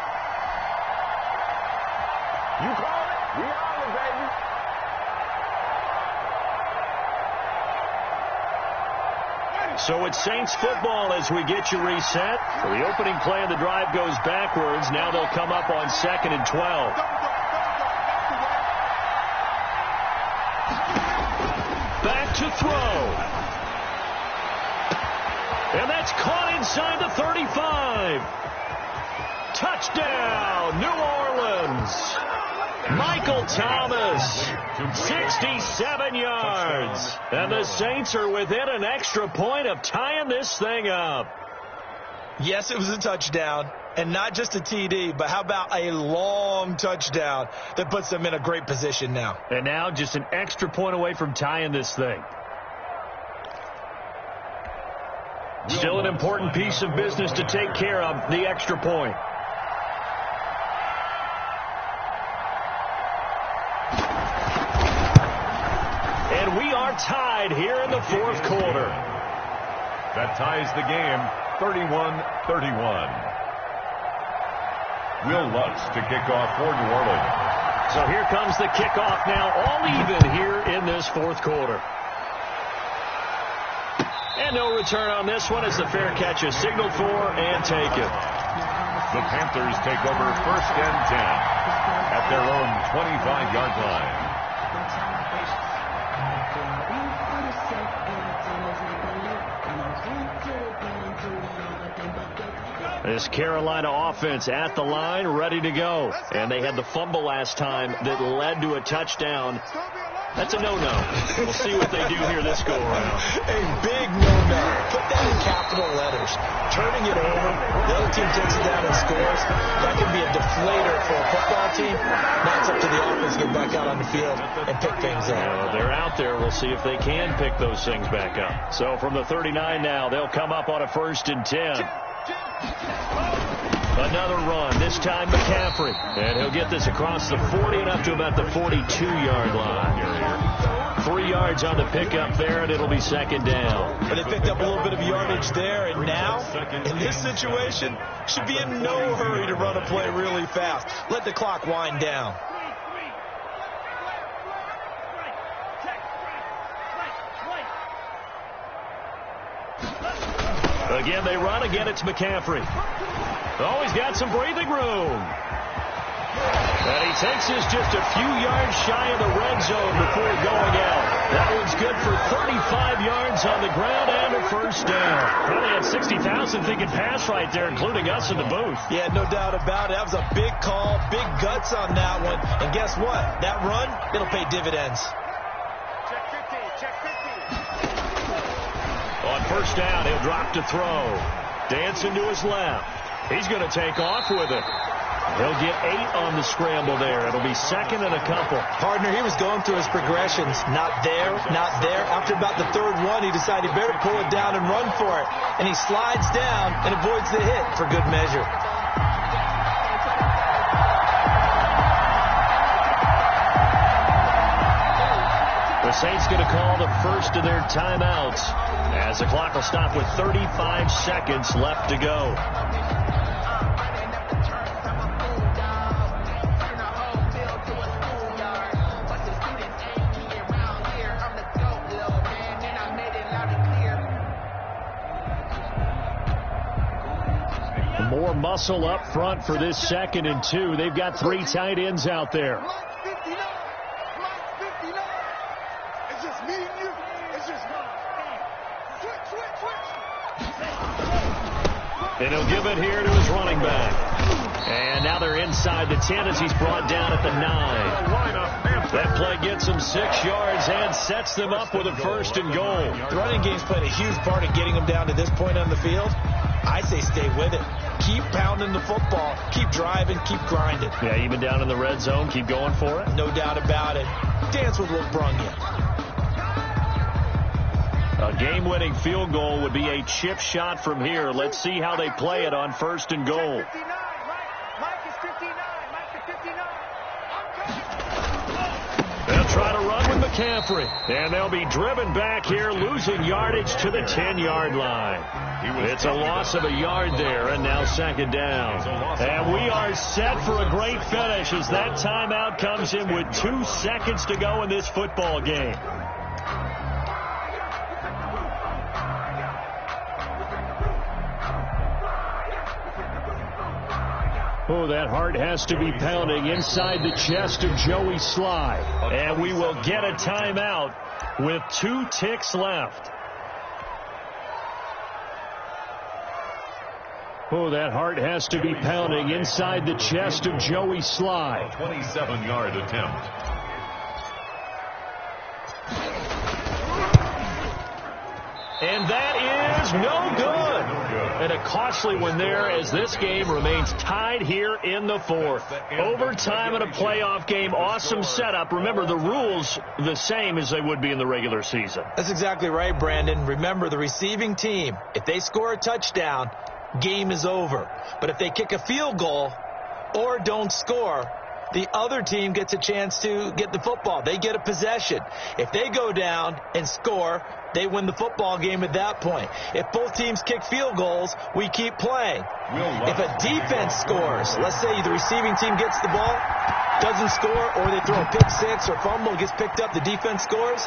You call it? We on it, baby. So it's Saints football as we get you reset. The opening play of the drive goes backwards. Now they'll come up on 2nd and 12. Back to throw. And that's caught inside the 35. Touchdown, New Orleans. Michael Thomas, 67 yards. And the Saints are within an extra point of tying this thing up. Yes, it was a touchdown, and not just a TD, but how about a long touchdown that puts them in a great position now. And now just an extra point away from tying this thing. Still an important piece of business to take care of, the extra point. And we are tied here in the 4th quarter. That ties the game, 31-31. Will Lutz to kick off for New Orleans. So here comes the kickoff now, all even here in this 4th quarter. And no return on this one as the fair catch is signaled for and taken. The Panthers take over 1st and 10 at their own 25-yard line. This Carolina offense at the line, ready to go. And they had the fumble last time that led to a touchdown. That's a no-no. We'll see what they do here this go-around. A big no-no. Put that in capital letters. Turning it over, the other team takes it down and scores. That can be a deflator for a football team. Now it's up to the offense to get back out on the field and pick things up. Well, they're out there. We'll see if they can pick those things back up. So from the 39 now, they'll come up on a 1st and 10. Another run, this time McCaffrey. And he'll get this across the 40 and up to about the 42-yard line. 3 yards on the pickup there, and it'll be 2nd down. But they picked up a little bit of yardage there, and now, in this situation, should be in no hurry to run a play really fast. Let the clock wind down. Again, they run. Again, it's McCaffrey. Oh, he's got some breathing room. And he takes us just a few yards shy of the red zone before going out. That one's good for 35 yards on the ground and a first down. Probably had 60,000 thinking pass right there, including us in the booth. Yeah, no doubt about it. That was a big call, big guts on that one. And guess what? That run, it'll pay dividends. Check 15, check 15. On first down, he'll drop to throw. Dancing to his left. He's going to take off with it. He'll get 8 on the scramble there. It'll be second and a couple. Partner, he was going through his progressions. Not there, not there. After about the third one, he decided he better pull it down and run for it. And he slides down and avoids the hit for good measure. The Saints going to call the first of their timeouts as the clock will stop with 35 seconds left to go. More muscle up front for this 2nd and 2. They've got 3 tight ends out there. It's just me and you. It's just switch. And he'll give it here to his running back. And now they're inside the 10 as he's brought down at the 9. That play gets him 6 yards and sets them up with a 1st and goal. The running game's played a huge part in getting them down to this point on the field. I say stay with it. Keep pounding the football. Keep driving. Keep grinding. Yeah, even down in the red zone, keep going for it. No doubt about it. Dance with what brung you. A game-winning field goal would be a chip shot from here. Let's see how they play it on 1st and goal. Mike is 59. Mike is 59. They'll try to run with McCaffrey. And they'll be driven back here, losing yardage to the 10-yard line. It's a loss of a yard there, and now 2nd down. And we are set for a great finish as that timeout comes in with 2 seconds to go in this football game. Oh, that heart has to be pounding inside the chest of Joey Sly. And we will get a timeout with 2 ticks left. Oh, that heart has to be pounding inside the chest of Joey Sly. 27-yard attempt. And that is no good. And a costly one there as this game remains tied here in the 4th. Overtime in a playoff game, awesome setup. Remember, the rules the same as they would be in the regular season. That's exactly right, Brandon. Remember, the receiving team, if they score a touchdown, game is over. But if they kick a field goal or don't score, the other team gets a chance to get the football. They get a possession. If they go down and score, they win the football game at that point. If both teams kick field goals, we keep playing. If a defense scores, let's say the receiving team gets the ball, doesn't score, or they throw a pick 6 or fumble, gets picked up, the defense scores,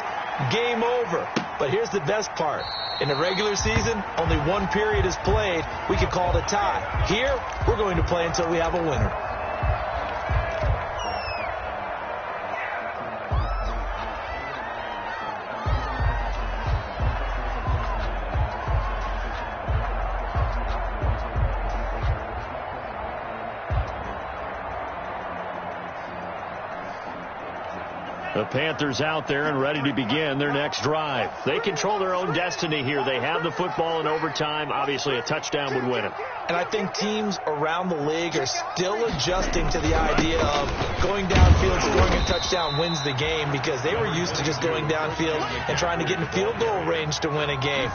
game over. But here's the best part. In the regular season, only 1 period is played. We could call it a tie. Here, we're going to play until we have a winner. The Panthers out there and ready to begin their next drive. They control their own destiny here. They have the football in overtime. Obviously, a touchdown would win it. And I think teams around the league are still adjusting to the idea of going downfield, scoring a touchdown wins the game, because they were used to just going downfield and trying to get in field goal range to win a game.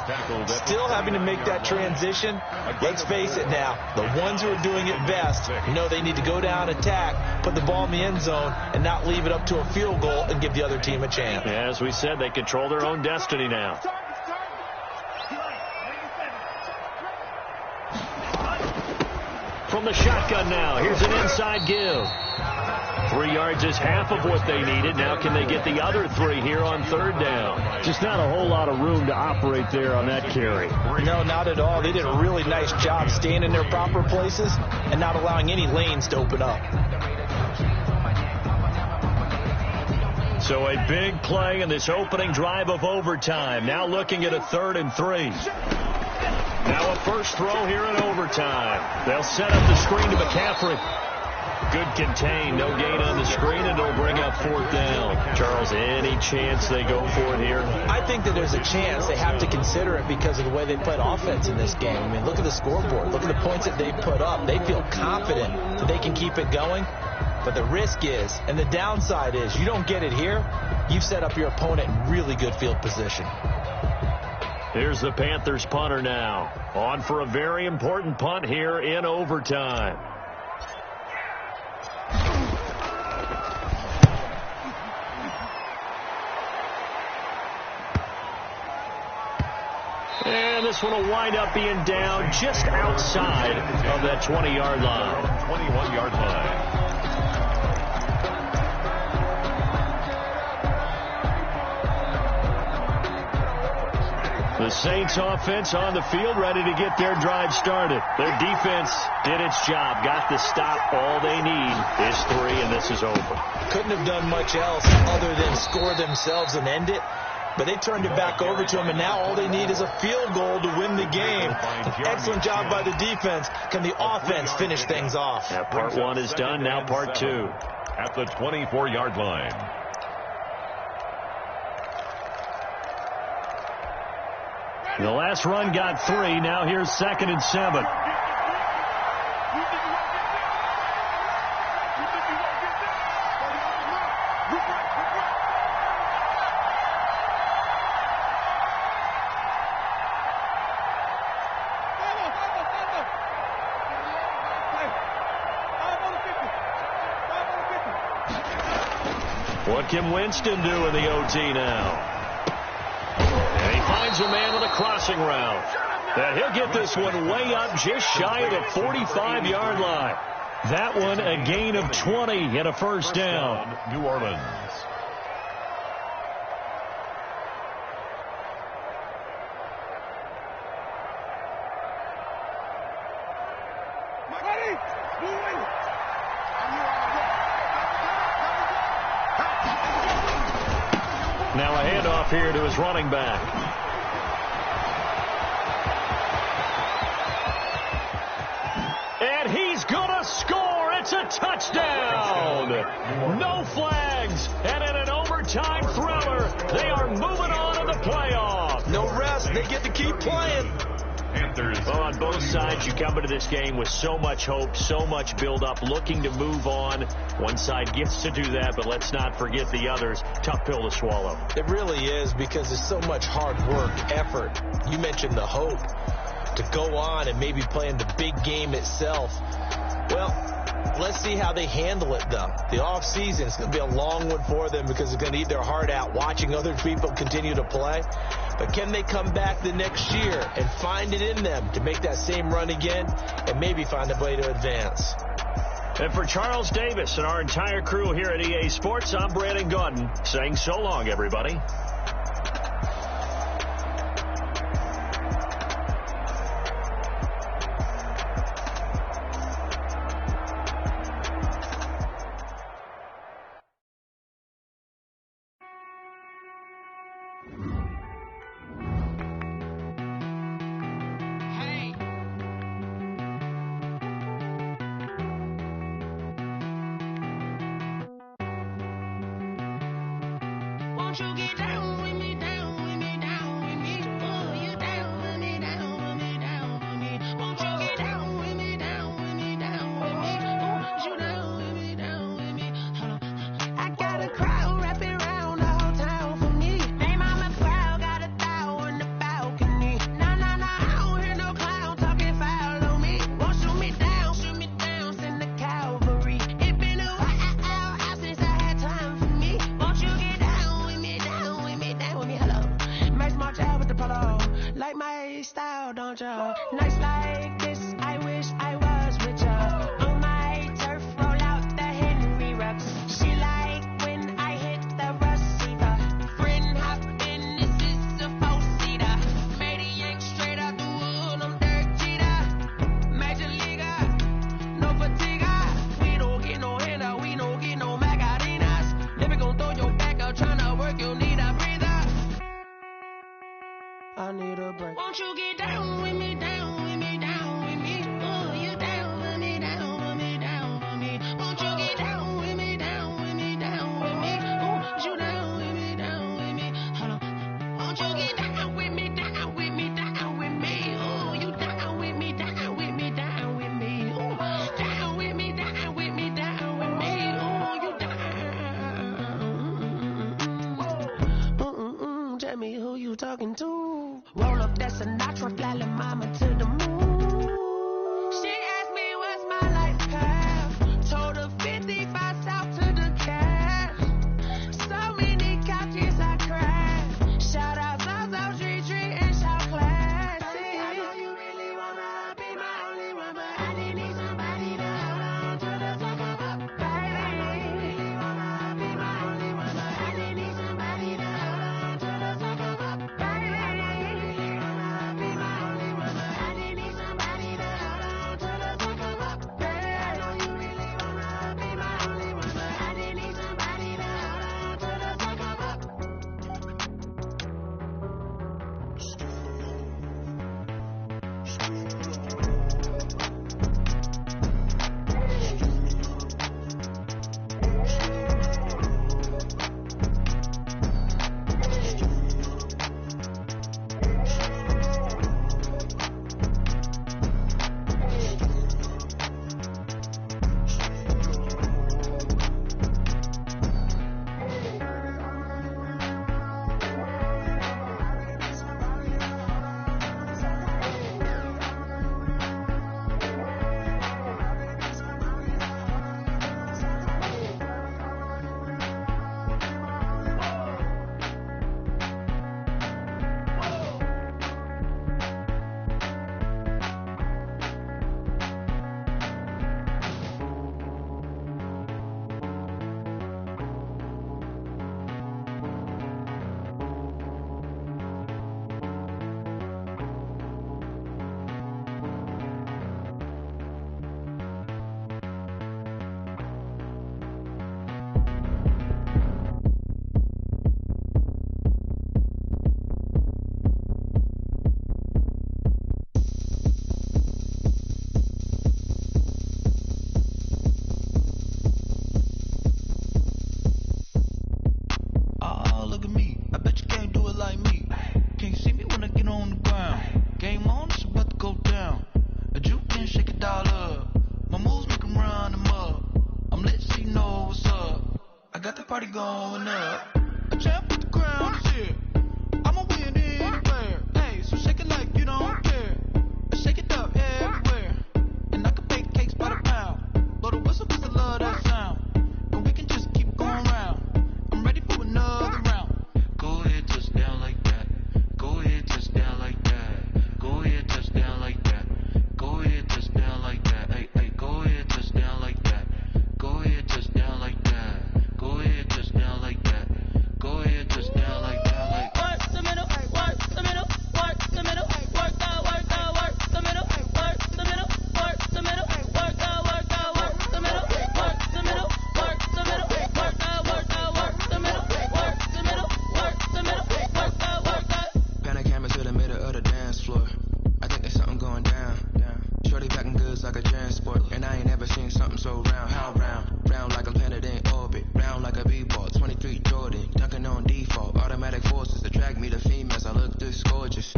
Still having to make that transition. Let's face it now, the ones who are doing it best know they need to go down, attack, put the ball in the end zone, and not leave it up to a field goal and give the other team a chance. As we said, they control their own destiny now. From the shotgun now, here's an inside give. 3 yards is half of what they needed. Now can they get the other 3 here on 3rd down? Just not a whole lot of room to operate there on that carry. No, not at all. They did a really nice job staying in their proper places and not allowing any lanes to open up. So a big play in this opening drive of overtime. Now looking at a 3rd and 3. Now a first throw here in overtime. They'll set up the screen to McCaffrey. Good contain. No gain on the screen, and it'll bring up 4th down. Charles, any chance they go for it here? I think that there's a chance. They have to consider it because of the way they played offense in this game. I mean, look at the scoreboard. Look at the points that they put up. They feel confident that they can keep it going. But the risk is, and the downside is, you don't get it here, you've set up your opponent in really good field position. Here's the Panthers punter now. On for a very important punt here in overtime. And this one will wind up being down just outside of that 20-yard line. 21-yard line. The Saints offense on the field, ready to get their drive started. Their defense did its job, got the stop. All they need is 3, and this is over. Couldn't have done much else other than score themselves and end it. But they turned it back over to them, and now all they need is a field goal to win the game. An excellent job by the defense. Can the offense finish things off? Yeah, part 1 is done, now part 2. At the 24-yard line. The last run got 3. Now here's 2nd and 7. What can Winston do in the OT now? And he finds a man with a crossing route. And he'll get this one way up just shy of the 45-yard line. That one a gain of 20 and a first down. New Orleans. Now a handoff here to his running back. And he's going to score. It's a touchdown. No flags. And in an overtime thriller, they are moving on to the playoff. No rest. They get to keep playing. Well, on both sides, you come into this game with so much hope, so much build-up, looking to move on. One side gets to do that, but let's not forget the others. Tough pill to swallow. It really is, because there's so much hard work, effort. You mentioned the hope to go on and maybe play in the big game itself. Well, let's see how they handle it, though. The offseason is going to be a long one for them because they're going to eat their heart out watching other people continue to play. But can they come back the next year and find it in them to make that same run again and maybe find a way to advance? And for Charles Davis and our entire crew here at EA Sports, I'm Brandon Gordon saying so long, everybody. Won't you get down with me, down with me, down with me? Oh, you down with me, down with me, down with me. Won't you get down with me, down with me, down with me? Oh, you down with me, down with me. I got a crowd wrapping around the whole town for me. Name on the crowd, got a thou on the balcony. Nah, nah, nah, I don't hear no clown talking foul on me. Won't shoot me down, send the cavalry. It been a while since I had time for me. Won't you get down with me, down with me, party going up. A champ with the crown is here. I'ma win anywhere. Hey, so shake it like you don't care. Shake it up everywhere. And I can bake cakes by the pound. Blow the whistle 'cause I love that sound. And we can just keep going round. I'm ready for another round. Go ahead, touch down like that. Go ahead, touch down like that. Go ahead, touch down like that. Go ahead, touch down like that. Hey, hey, go ahead, touch down like that. Go ahead, touch down like that. Go ahead, touch down like that. Go ahead, touch down like that. Like work the middle, work the middle, work the middle, work out, work the middle, work the middle, work the middle, work out, work the middle, work the middle, work the middle, work out, work the middle, work the middle, work the middle, work out, work out. Pan a camera to the middle of the dance floor. I think there's something going down. Shorty packing goods like a transport, and I ain't never seen something so round. How round? Round like a planet in orbit, round like a b-ball. 23 Jordan, dunking on default. Automatic forces attract me to females. I look this gorgeous.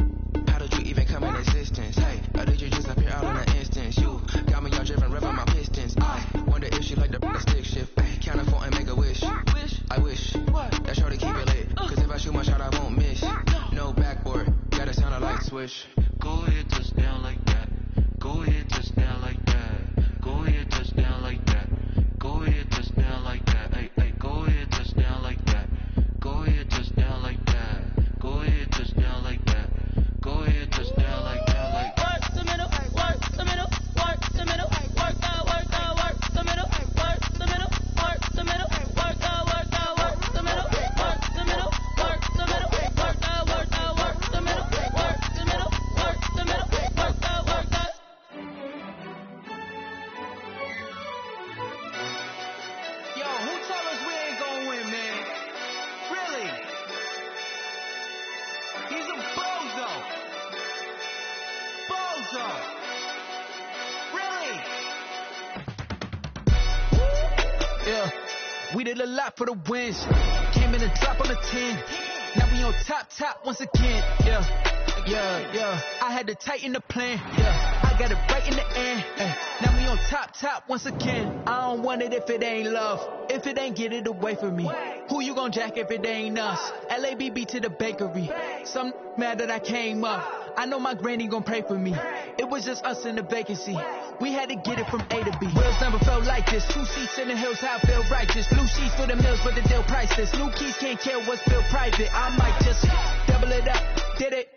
How did you even come in existence? Hey, or did you just appear out in an instance? You got me all driven, revving my pistons. I wonder if she like the stick shift. Ay, count a four and make a wish. I wish that shorty keep it lit. 'Cause if I shoot my shot, I won't miss. No backboard, gotta sound a light switch. Go ahead, touch down like that. Go ahead, touch down like that. Go ahead, touch down like that. Go ahead, touch down like that. Hey, hey, go ahead, touch down like that. Go ahead, touch down like that. Go ahead, touch down like that. Go ahead, touch down like that. Like work the middle, work the middle, work the middle, work out, work the middle, work the middle, work the middle, work out, work the middle, work the middle, work the middle, work out, work the middle, work the middle, work the middle, work out, work out. Yo, who told us we ain't gonna win, man? Really? He's a bozo. Bozo. Really? Yeah, we did a lot for the wins. Came in and drop on the 10. Now we on top once again. Yeah. I had to tighten the plan. Yeah, I got it right in the end. Now we on top once again. I don't want it if it ain't love. If it ain't, get it away from me. Who you gon' jack if it ain't us? LABB to the bakery. Some mad that I came up. I know my granny gon' pray for me. It was just us in the vacancy. We had to get it from A to B. Wheels never felt like this. 2 seats in the hills, how I feel righteous. Blue sheets for the mills, but the deal priceless. New keys can't kill what's built private. I might just double it up. Did it?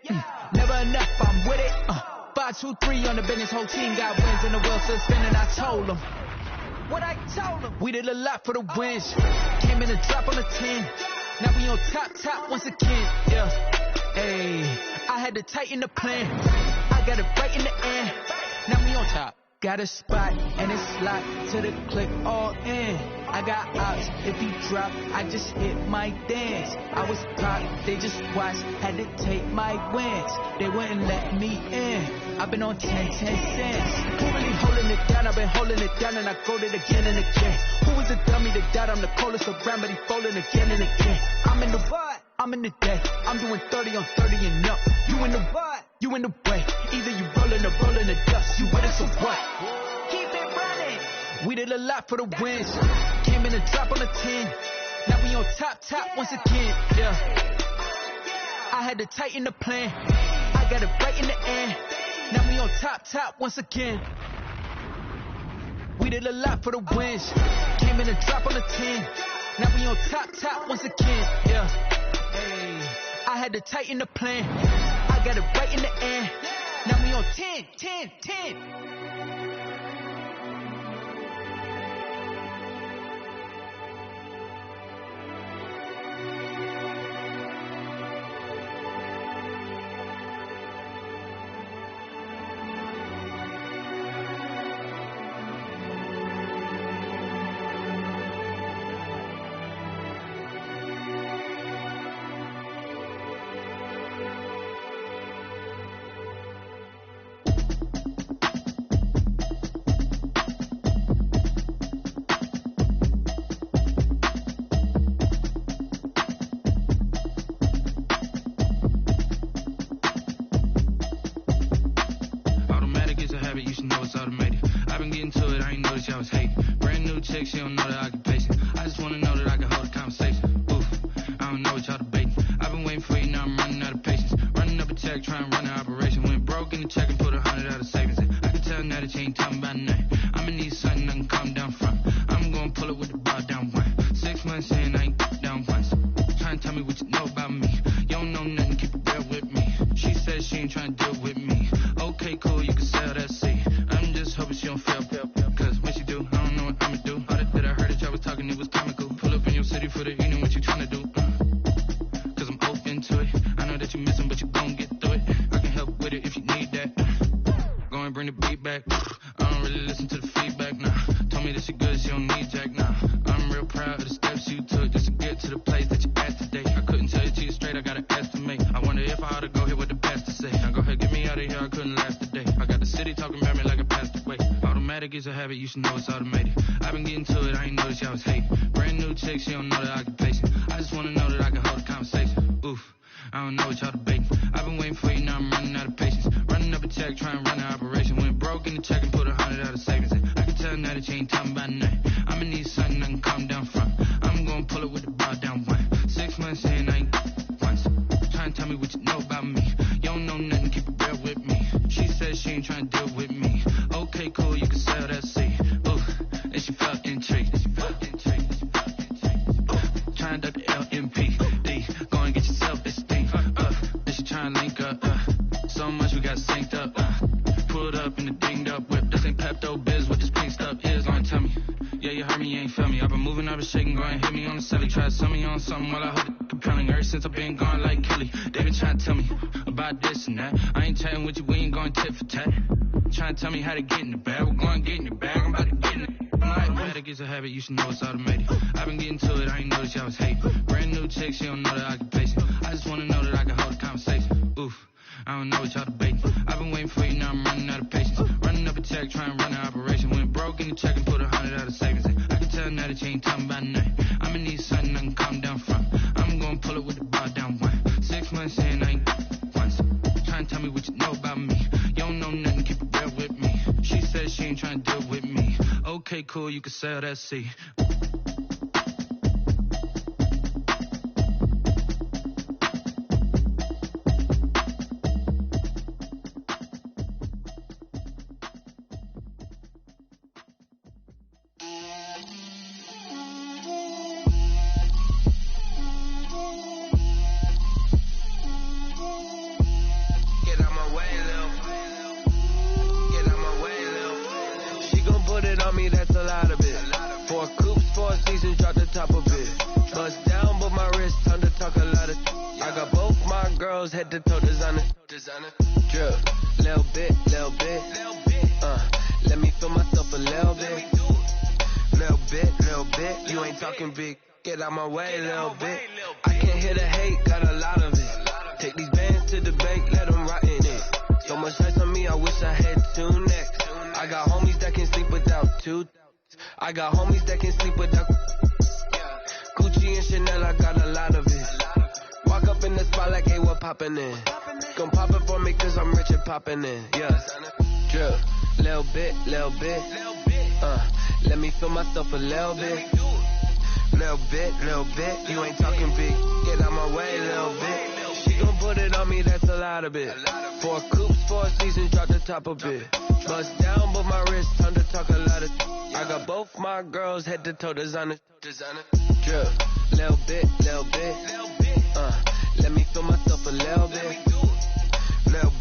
Never enough, I'm with it. 5, 2, 3 on the business. Whole team got wins and the wheels still spinning. I told them what I told them. We did a lot for the wins. Came in and drop on the 10. Now we on top once again. Yeah. Hey, I had to tighten the plan. I got it right in the end. Now we on top. Got a spot and it's locked to the clip all in. I got ops, if he drop, I just hit my dance. I was pop, they just watched, had to take my wins. They wouldn't let me in. I've been on 10 cents. Who really holding it down? I've been holding it down and I go it again and again. Who is the dummy that doubt I'm the coldest around, but he folding again and again. I'm in the what? I'm in the day. I'm doing 30 on 30 and up. You in the what? You in the way. Either you rolling or rolling the dust. You with us or what? Keep it running. We did a lot for the wins. Came in and drop on the 10. Now we on top once again. Yeah. I had to tighten the plan. I got it right in the end. Now we on top once again. We did a lot for the wins. Came in and drop on the 10. Now we on top once again. Yeah. Hey, I had to tighten the plan. I got it right in the end. Now we on 10. She don't know the occupation. I just wanna know that I can hold a conversation. city for the evening, what you tryna do? Cause I'm open to it. I know that you missing, but you gon' get through it. I can help with it if you need that. Go and bring the beat back. I don't really listen to the feedback, nah. Told me that she good, she don't need jack, nah. I'm real proud of the steps you took just to get to the place that you at today. I couldn't tell you to you straight, I gotta estimate. I wonder if I ought to go here with the best to say. Now go ahead, get me out of here, I couldn't last a day. I got the city talking about me like I passed away. Automatic is a habit, you should know it's automated. I've been getting to it, I ain't noticed y'all was hating. Brand new chick, she don't know the occupation. I just wanna know that I can hold a conversation. Oof, I don't know what y'all debating. I've been waiting for you, now I'm running out of patience. Running up a check, trying to run an operation. Went broke in the check and put 100 out of savings in. I can tell now that you ain't talking about nothing. I'ma need something I can calm down from. I'm gonna pull it with the bar down one. 6 months in, I ain't once. Trying to tell me what you know about me. You don't know nothing, keep it real with me. She said she ain't trying to deal with me. Okay, cool, you can sell that seat. Oof, and she felt intrigued. Trying to duck the LMPD. Go and get your self-esteem. And she trying to link up. So much we got synced up. Pulled up in the dinged up whip. This ain't Pepto-Biz, what this pink stuff is. Gonna tell me. Yeah, you heard me, you ain't feel me. I've been moving, I've been shaking, go and hit me on the celly. Try to sell me on something while I hold it compelling. Ever since I've been gone like Kelly. They been trying to tell me about this and that. I ain't chatting with you, we ain't going tit for tat. Trying to tell me how to get in the bag. We're going to get in the bag, I'm about to get in it. Automatic is a habit, you should know it's automated. I've been getting to it, I ain't noticed y'all was hating. Brand new chick, she don't know the occupation. I just wanna know that I can hold a conversation. Oof, I don't know what y'all debating. I've been waiting for you, now I'm running out of patience. Running up a check, trying to run an operation. Went broke in the check and put 100 out of savings in. I can tell now that you ain't talking about nothing. I'ma need something I can calm down from. I'm gonna pull it with the bar down one. 6 months in, I ain't once. Trying to tell me what you know about me. You don't know nothing, keep it real with me. She said she ain't trying to deal with me. Okay, cool, you can sell that seat. Head to toe designer, drip, little bit, let me feel myself a little bit, you ain't talking big, get out my way, little bit, I can't hear the hate, got a lot of it, take these bands to the bank, let them rot in it, so much ice on me, I wish I had 2 necks, I got homies that can sleep without 2, I got homies that can sleep without, Gucci and Chanel, I got a lot of it. Walk up in the spot like, hey, what poppin' in? Gon' pop it for me cause I'm rich and poppin' in, yeah. Drip, little bit, let me feel myself a little bit. Little bit, you ain't talking big, get out my way, little bit. She gon' put it on me, that's a lot of it. 4 coupes, 4 seasons, drop the top a bit. Bust down, but my wrist, time to talk a lot of. I got both my girls, head to toe designer. Drip, little bit, let me feel myself a little bit. Little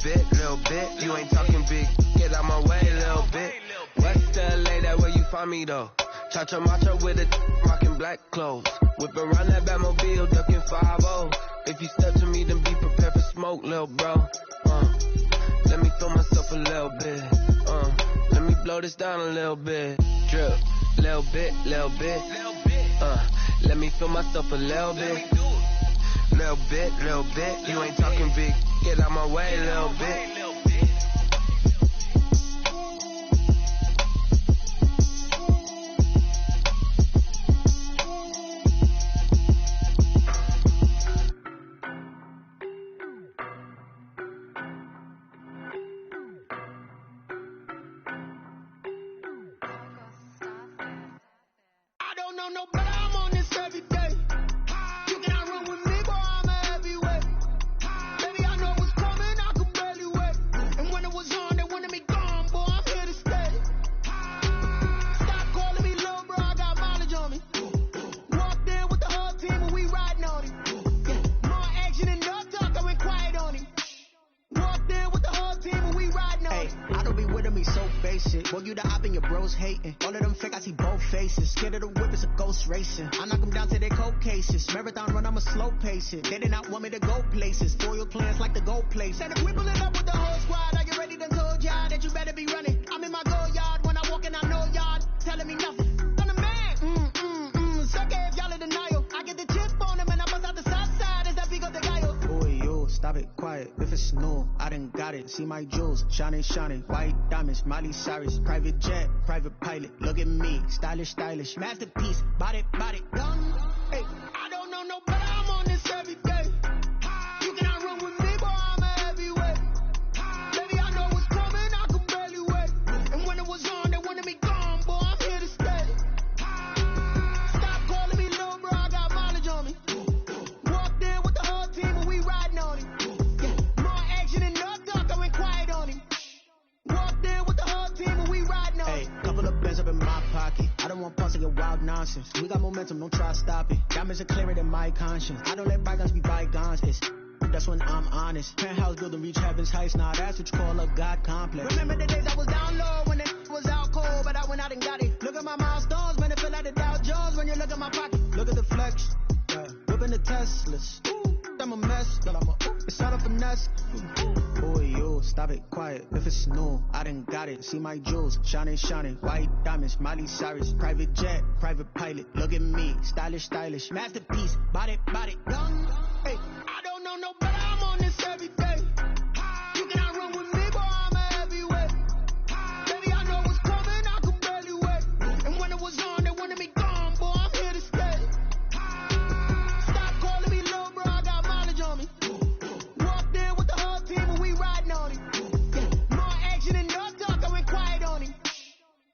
bit, you ain't talking big, get out my way, little bit. West LA, that where you find me though. Cha-cha matcha with it, rockin' black clothes. Whip around that Batmobile, ducking 5-0. If you step to me, then be prepared for smoke, little bro. Let me feel myself a little bit. Let me blow this down a little bit. Drip, little bit. Let me feel myself a little bit. Little bit, you ain't talking big, get out my way, little bit. I don't know no better, I'm on this every day. You cannot run with me, boy, I'm a heavyweight. Baby, I know what's coming, I can barely wait. And when it was on, they wanted me gone, boy, I'm here to stay. Stop calling me little bro, I got mileage on me. Walked in with the whole team and we riding on it. More action and no talk, I went quiet on him. Walked in with the whole team and we riding on it. I don't be with me so basic. Boy, you the op in your bros hating. All of them fake, I see both faces. Scared of the whip, it's a ghost racing. I knock them down to their cold cases. Marathon run, I'm a slow pace it. They did not want me to go places. Foil plans like the gold place. And if we pulling up with the whole squad, are you ready? Done told y'all that you better be running. I'm in my go yard. When I walk in, I know y'all telling me nothing. I'm the man. Suck it if y'all in denial. I get the chip on them and I bust out the south side. Is that Pico de Gallo? Boy, yo, stop it, quiet. If it's new, I done got it. See my jewels, shining, shining. White diamonds, Miley Cyrus. Private jet, private pilot. Look at me, stylish, stylish. Masterpiece, body, done. Hey, I don't know no better. I'm on this every day. You cannot run with me, boy, I'm a heavyweight. Baby, I know what's coming, I could barely wait. And when it was on, they wanted me gone, boy, I'm here to stay. Stop calling me little bro, I got mileage on me. Walked in with the whole team and we riding on him. More action than no talk, I went quiet on him. Walked in with the whole team and we riding on him. Hey, couple of bands up in my pocket. I don't want pulse to get wild nonsense. We got momentum, don't try to stop it. Diamonds are clearer than my conscience. I don't let bygones be bygones. That's when I'm honest. Penthouse building reach heaven's heights. Now that's what you call a God complex. Remember the days I was down low when it was out cold, but I went out and got it. Look at my milestones, man, it feel like the Dow Jones when you look at my pocket. Look at the flex, whipping the Teslas. I'm a mess, but it's not a finesse. Boy, yo, stop it, quiet. If it's new, I done got it. See my jewels, shining, shining. White diamonds, Miley Cyrus. Private jet, private pilot. Look at me, stylish, stylish. Masterpiece, body, done. Hey, I don't know no better. I'm on this every day. You cannot run with me, boy, I'm a heavyweight. Baby, I know what's coming, I could barely wait. And when it was on, they wanted me gone, boy, I'm here to stay. Stop calling me little bro, I got mileage on me. Walked in with the whole team and we riding on him. More action than no talk, I went quiet on him.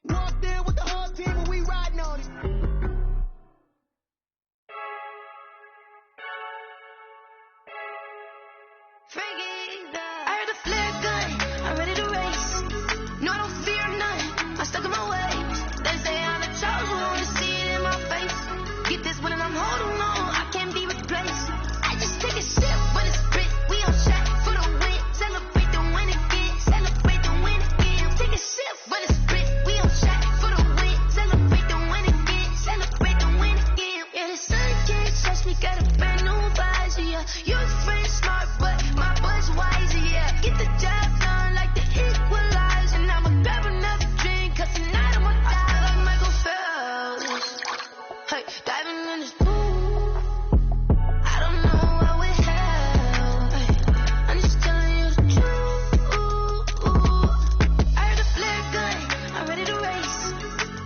Walked in with the whole team and we riding on him. I heard the flare gun, I'm ready to race. No, I don't fear none, I'm stuck in my ways. They say I'm the chosen one, to see it in my face. Get this one and I'm holding on, I can't be replaced. I just take a sip, but it's spit, we on shot for the win. Celebrate the win again, celebrate the win again. Take a sip, but it's spit, we on shot for the win. Celebrate the win again, celebrate the win again. Yeah, the sun can't touch me, got a brand new visor, yeah. You're friend smart, but my buzz wiser, yeah. Get the job done like the equalizer. And I'ma grab another drink, cause tonight I'ma die like Michael Phelps. Hey, diving in this pool, I don't know how it held. Hey, I'm just telling you the truth. I heard the flare gun, I'm ready to race.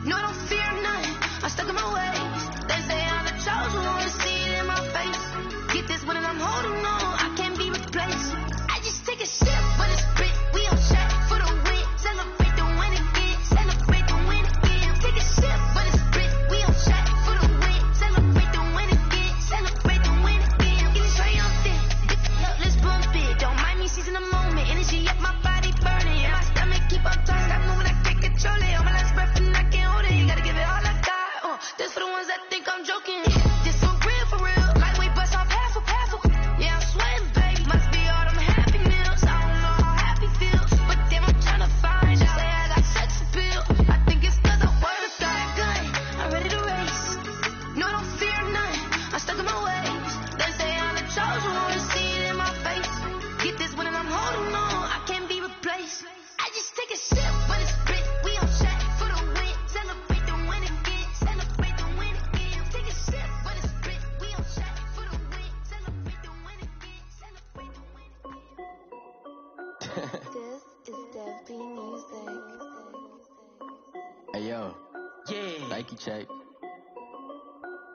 No, I don't fear none, I'm stuck in my ways. They say I'm the chosen one, to see it in my face. Get this one and I'm holding on, I can't be replaced. I just take a sip, but it's spit, we on shot for the win. Celebrate the win again, celebrate the win again. Take a sip, but it's spit, we on shot for the win. Celebrate the win again, celebrate the win again. Get this triumphant, let's bump it. Don't mind me seizing the moment, energy up my body burning. Yeah, my stomach keep on turning, stop moving, I can't control it. On my last breath and I can't hold it. You gotta give it all I got. This for the ones that think I'm joking. This for real, lightweight bust off half a. Yeah, I'm sweating, baby. Must be all them happy meals. I don't know how happy feels, but damn, I'm tryna find out. Say I got sex appeal. I think it's cause I wear a flat gun. I'm ready to race. No, I don't fear none, I'm stuck in my ways. They say I'm the chosen one, to see it in my face. Get this one and I'm holding on, I can't be replaced. I just take a sip, but it's spit, we on shot for the win. Celebrate the win again, celebrate the win again. Take a sip, but it's spit, we on shot for the win. Celebrate the win again, celebrate the win again. This is Dev B Music. Hey yo, yeah, Nike check.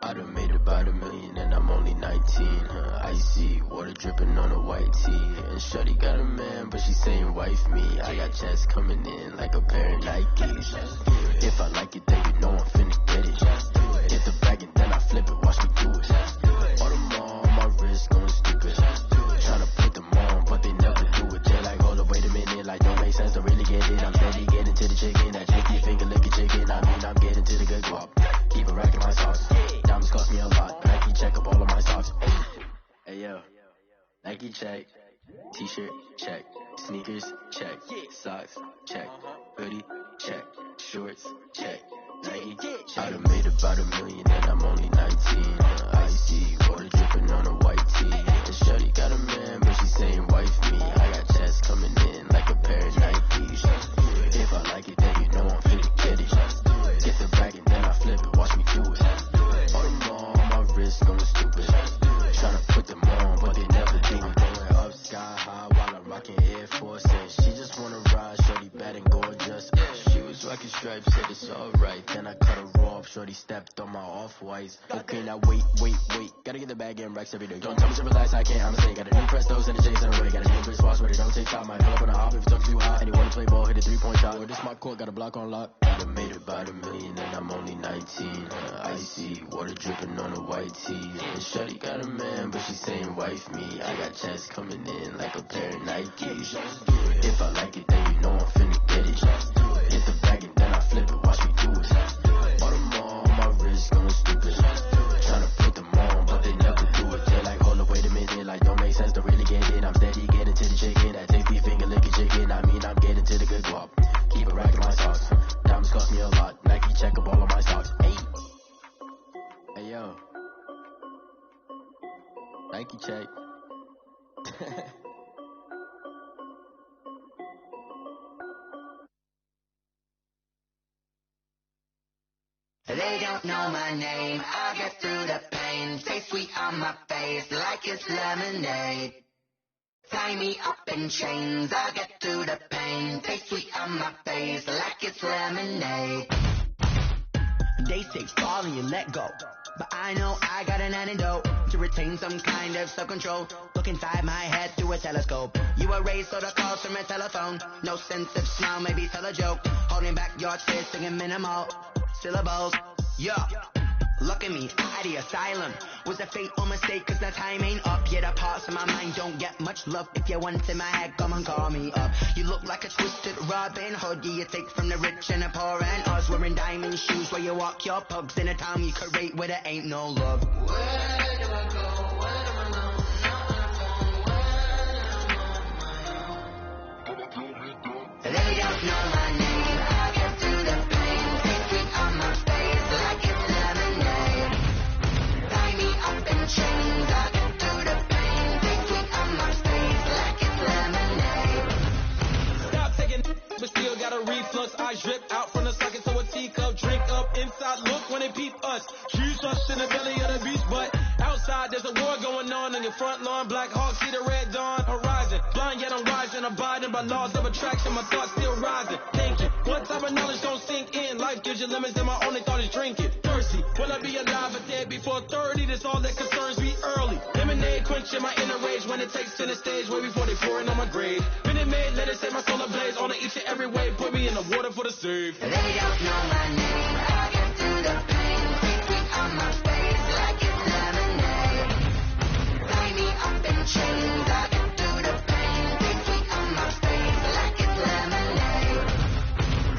I done made about $1 million and I'm only 19, huh? Icy, water dripping on a white tee. And shorty got a man, but she saying wife me. I got checks coming in like a pair of Nikes. If I like it, then you know I'm finna get it. Hit the bag and then I flip it, watch me do it. All them on my wrist going stupid. Tryna put them on, but they never do it. They're like, hold up, wait a minute, like don't make sense to really get it. I'm steady getting to the chicken, that chicky finger licking chicken. I mean, I'm getting to the good guap. Keep a rack in my sauce. Diamonds cost me a lot. Nike check up all of my socks. Hey yo, Nike check. T-shirt check. Sneakers, check. Socks, check. Hoodie, check. Shorts, check. Nike, I done made about $1 million and I'm only 19. Icy, water dripping on a white tee. And shorty got a man, but she saying wife me. I got checks coming in like a pair of Nikes. If I like it, then you know I'm finna get it. Get the bag and then I flip it, watch me do it. All them all on my wrist going stupid. Tryna put them on, but they never do it. Going up sky high while I'm rocking Air Force. And she just wanna ride, shorty bad and gorgeous. She was rocking stripes, said it's alright. Then I cut her off, shorty stepped on my off-whites. Okay, now wait. Gotta get the bag and racks every day. Don't tell me to relax, I can't, I'ma say. Got a new Prestos and a J's in a way. Got a new bitch boss, but it don't take time. Might pull up on a hop if it talks too high. And you wanna play ball, hit a 3-point shot. Or this my court, got a block on lock. I done made about $1 million and I'm only 19. Icy, water dripping on a white tee. And shorty got a man, but she saying wife me. I got checks coming in like a pair of Nikes. If I like it, then you know I'm finna get it. Get the bag and then I flip it, watch me do it. All them all on my wrist going stupid. Tryna put them on, but they never do it. They're like, hold up, wait a minute, like don't make sense to really get it. I'm steady getting to the chicken, that takes me finger licking chicken. I mean, I'm getting to the good guap. Keep a rack in my socks. Diamonds cost me a lot. Nike check up all of my socks. Hey yo. Nike check. They don't know my name, I'll get through the pain. Stay sweet on my face like it's lemonade. Tie me up in chains, I'll get through the pain. Stay sweet on my face like it's lemonade. They say fall and you let go, but I know I got an antidote to retain some kind of self-control. Look inside my head through a telescope. You erase all the calls from a telephone. No sense of smile, maybe tell a joke. Holding back your tears, singing minimal syllables. Yeah, look at me, out of the asylum. Was a fate or mistake, cause the time ain't up. Yet the parts of my mind don't get much love. If you want in my head, come and call me up. You look like a twisted Robin Hood. Yeah, you take from the rich and the poor and us. Wearing diamond shoes where you walk your pugs. In a town you create where there ain't no love. Where do I go? Where am I alone? They don't know my name, I'll get through the pain. Stay sweet on my face like it's lemonade. Tie me up in chains, I'll get through the pain. Stay sweet on my face like it's lemonade. Stop taking, but still got a reflux. I drip out from the socket to a teacup. Drink up inside, look when they peep us. Shoes us in the belly of the beach, but outside there's a war going on your front lawn. Black Hawk, see the red dawn horizon. Blind yet I'm rising, abiding by laws of attraction. My thoughts still rising, thinking. What type of knowledge don't sink in? Life gives you limits and my only thought is drinking. Thirsty, will I be alive or dead before 30? That's all that concerns me early. Lemonade quenching my inner rage when it takes center stage. Way before they pour it on my grave. Minute Maid, let it set my soul ablaze. On each and every way, put me in the water for the save. They don't know my name, I'll get through the pain. Stay sweet on my face like it's lemonade. Tie me up in chains, I'll get through the pain. Stay sweet on my face like it's lemonade.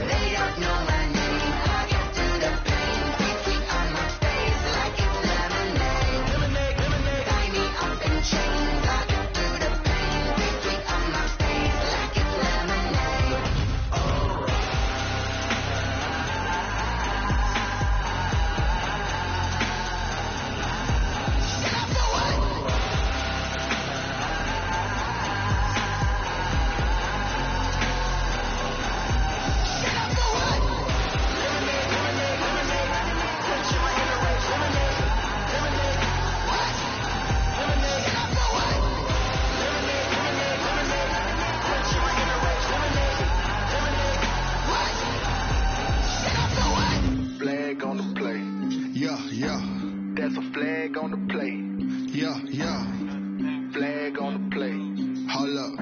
They don't know my name, I'll get through the pain. Stay sweet on my face like it's lemonade. Tie me up in chains, I'll get through the pain. Stay sweet on my face like it's lemonade. Oh. Flag on the play. Yeah. That's a flag on the play. Yeah. Flag on the play. Hold up.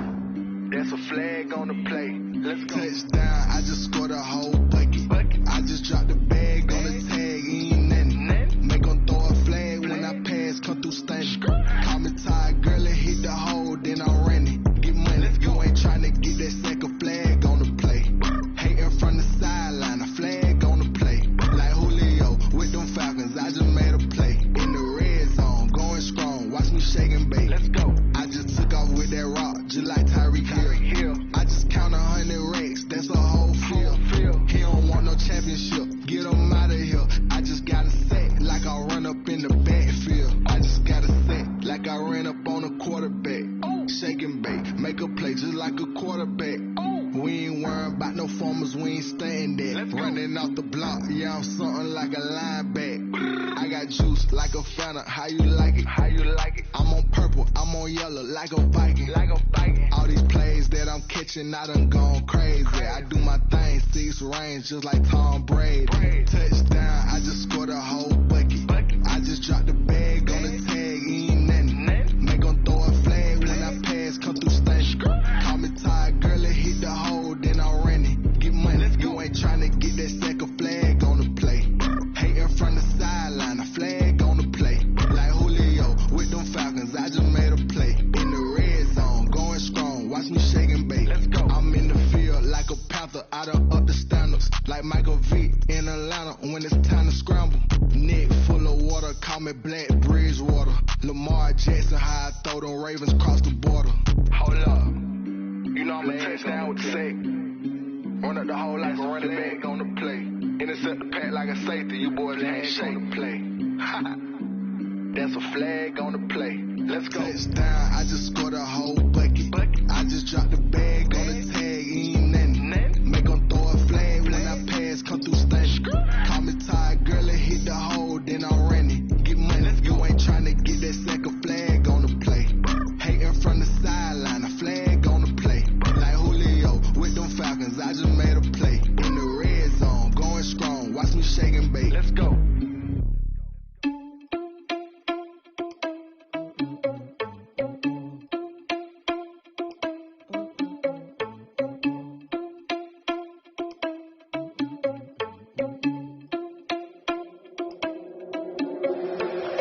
That's a flag on the play. Let's go. Touchdown, I just scored a whole bucket. I just dropped the bag on the tag, ain't nothing. Make 'em throw a flag when I pass, come through stunning. Call me tired, girl, and hit the hole, then I'm running. Get money, you ain't tryna get that second flag on the play. Hating from the sideline, a flag on the play. Like Julio with them Falcons, I just made a play. In the red zone, going strong, watch me shake and bake. Let's go. I just took off with that rock, just like Tyreek Hill. like a quarterback. We ain't worrying about no formers, we ain't staying there. Running off the block, yeah, I'm something like a linebacker. I got juice like a Fanta, how you like it? How you like it? I'm on purple, I'm on yellow, like a Viking. Like a Viking. All these plays that I'm catching, I done gone crazy. I do my thing, 6 range, just like Tom Brady. Touchdown, I just scored a whole bucket. I just dropped the bag on the tag, ain't nothing. Make 'em throw a flag when I pass, come through station. Call me tired, girl, it hit the hole, then I ran it. Get money, you ain't tryna get that second flag on the play. Hating from the sideline, a flag on the play. Like Julio with them Falcons, I just made a play. In the red zone, going strong, watch me shake and bake. Let's go. I'm in the field like a Panther, I done up the standards. Like Michael Vick in Atlanta when it's time to scramble. Neck full of water, call me Black Bridgewater. Lamar Jackson, how I throw them Ravens cross the border. Hold up, you know I'm a touchdown with the sack. Run up the hole like a running back on the play. Intercept the pack like a safety, you boys ain't shake the play. That's a flag on the play. Let's go. Touchdown, I just scored a whole bucket. I just dropped the bag on the tag, ain't nothing. Make 'em throw a flag when I pass, come through station. Call me tired, girl, it hit the hole, then I ran it. Get money, you ain't tryna get that second flag on the play. Hating from the sideline, a flag on the play. Like Julio with them Falcons, I just made a play. In the red zone, going strong, watch me shake and bake. Let's go.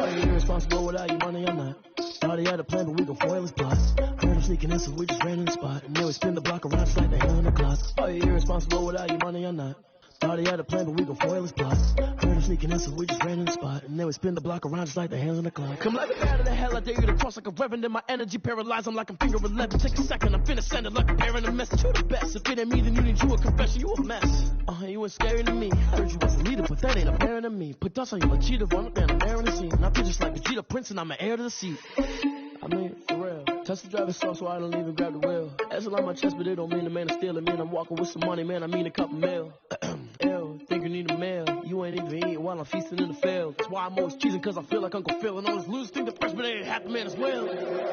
Irresponsible without your money, I'm not. Thought he had a plan, but we gon' foil his plots. Heard him sneaking in, so we just ran in the spot. And then we spin the block around just like the hand on the clock. Are you irresponsible without your money, I'm not. Thought he had a plan, but we gon' foil his plots. Heard him sneaking in, so we just ran in the spot. And then we spin the block around just like the hands on the clock. Come like a bat of the hell, I dare you to cross like a reverend. In my energy paralyzed, I'm like I'm finger 11. Take a second, I'm finna send it like a parent a message. You the best, if it ain't me, then you need you a confession. You a mess. You ain't scary to me. Heard you was a leader, but that ain't apparent to me. Put dust on you, a cheater, run up there and bearing the scene. And I feel just like a Vegeta Prince, and I'm an heir to the seat. I mean, for real. Touch the driver's soft, so I don't even grab the wheel. That's on my chest, but it don't mean the man is stealing. Man, I'm walking with some money, man, I mean a couple mil. Ew, think you need a meal. You ain't even eating while I'm feasting in the field. That's why I'm always cheesing, cause I feel like Uncle Phil. And all those losers think the freshman ain't half the man as well.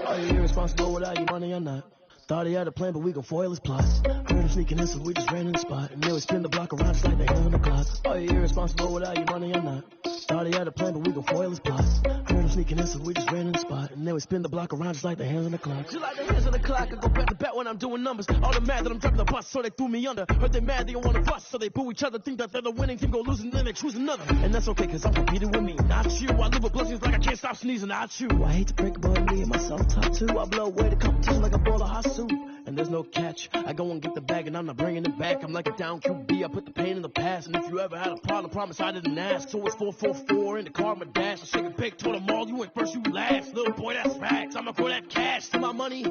Are you irresponsible without your money or not? Thought he had a plan, but we gon' foil his plots. Heard him sneaking in, so we just ran in the spot. And then we spin the block around just like the hand on the clock. Are you irresponsible without your money or not? Thought he had a plan, but we gon' foil his plots. Heard him sneaking in, so we just ran in the spot. And then we spin the block around just like the hands on the clock. Just like the hands on the clock, I go back to back when I'm doing numbers. All the mad that I'm driving the bus, so they threw me under. Heard they mad, they don't wanna bust, so they boo each other. Think that they're the winning team, go losing, then they choose another. And that's okay, cause I'm competing with me. Not you, I live with blessings like I can't stop sneezing. Not you. I hate to break, but me and myself top two. I blow away the competition like a ball of hot soup. And there's no catch. I go and get the bag and I'm not bringing it back. I'm like a down QB. I put the pain in the past. And if you ever had a problem, promise I didn't ask. So it's 444 in the car, my dash. I shake a big, told them all, you ain't first, you last. Little boy, that's facts. I'ma throw that cash to my money.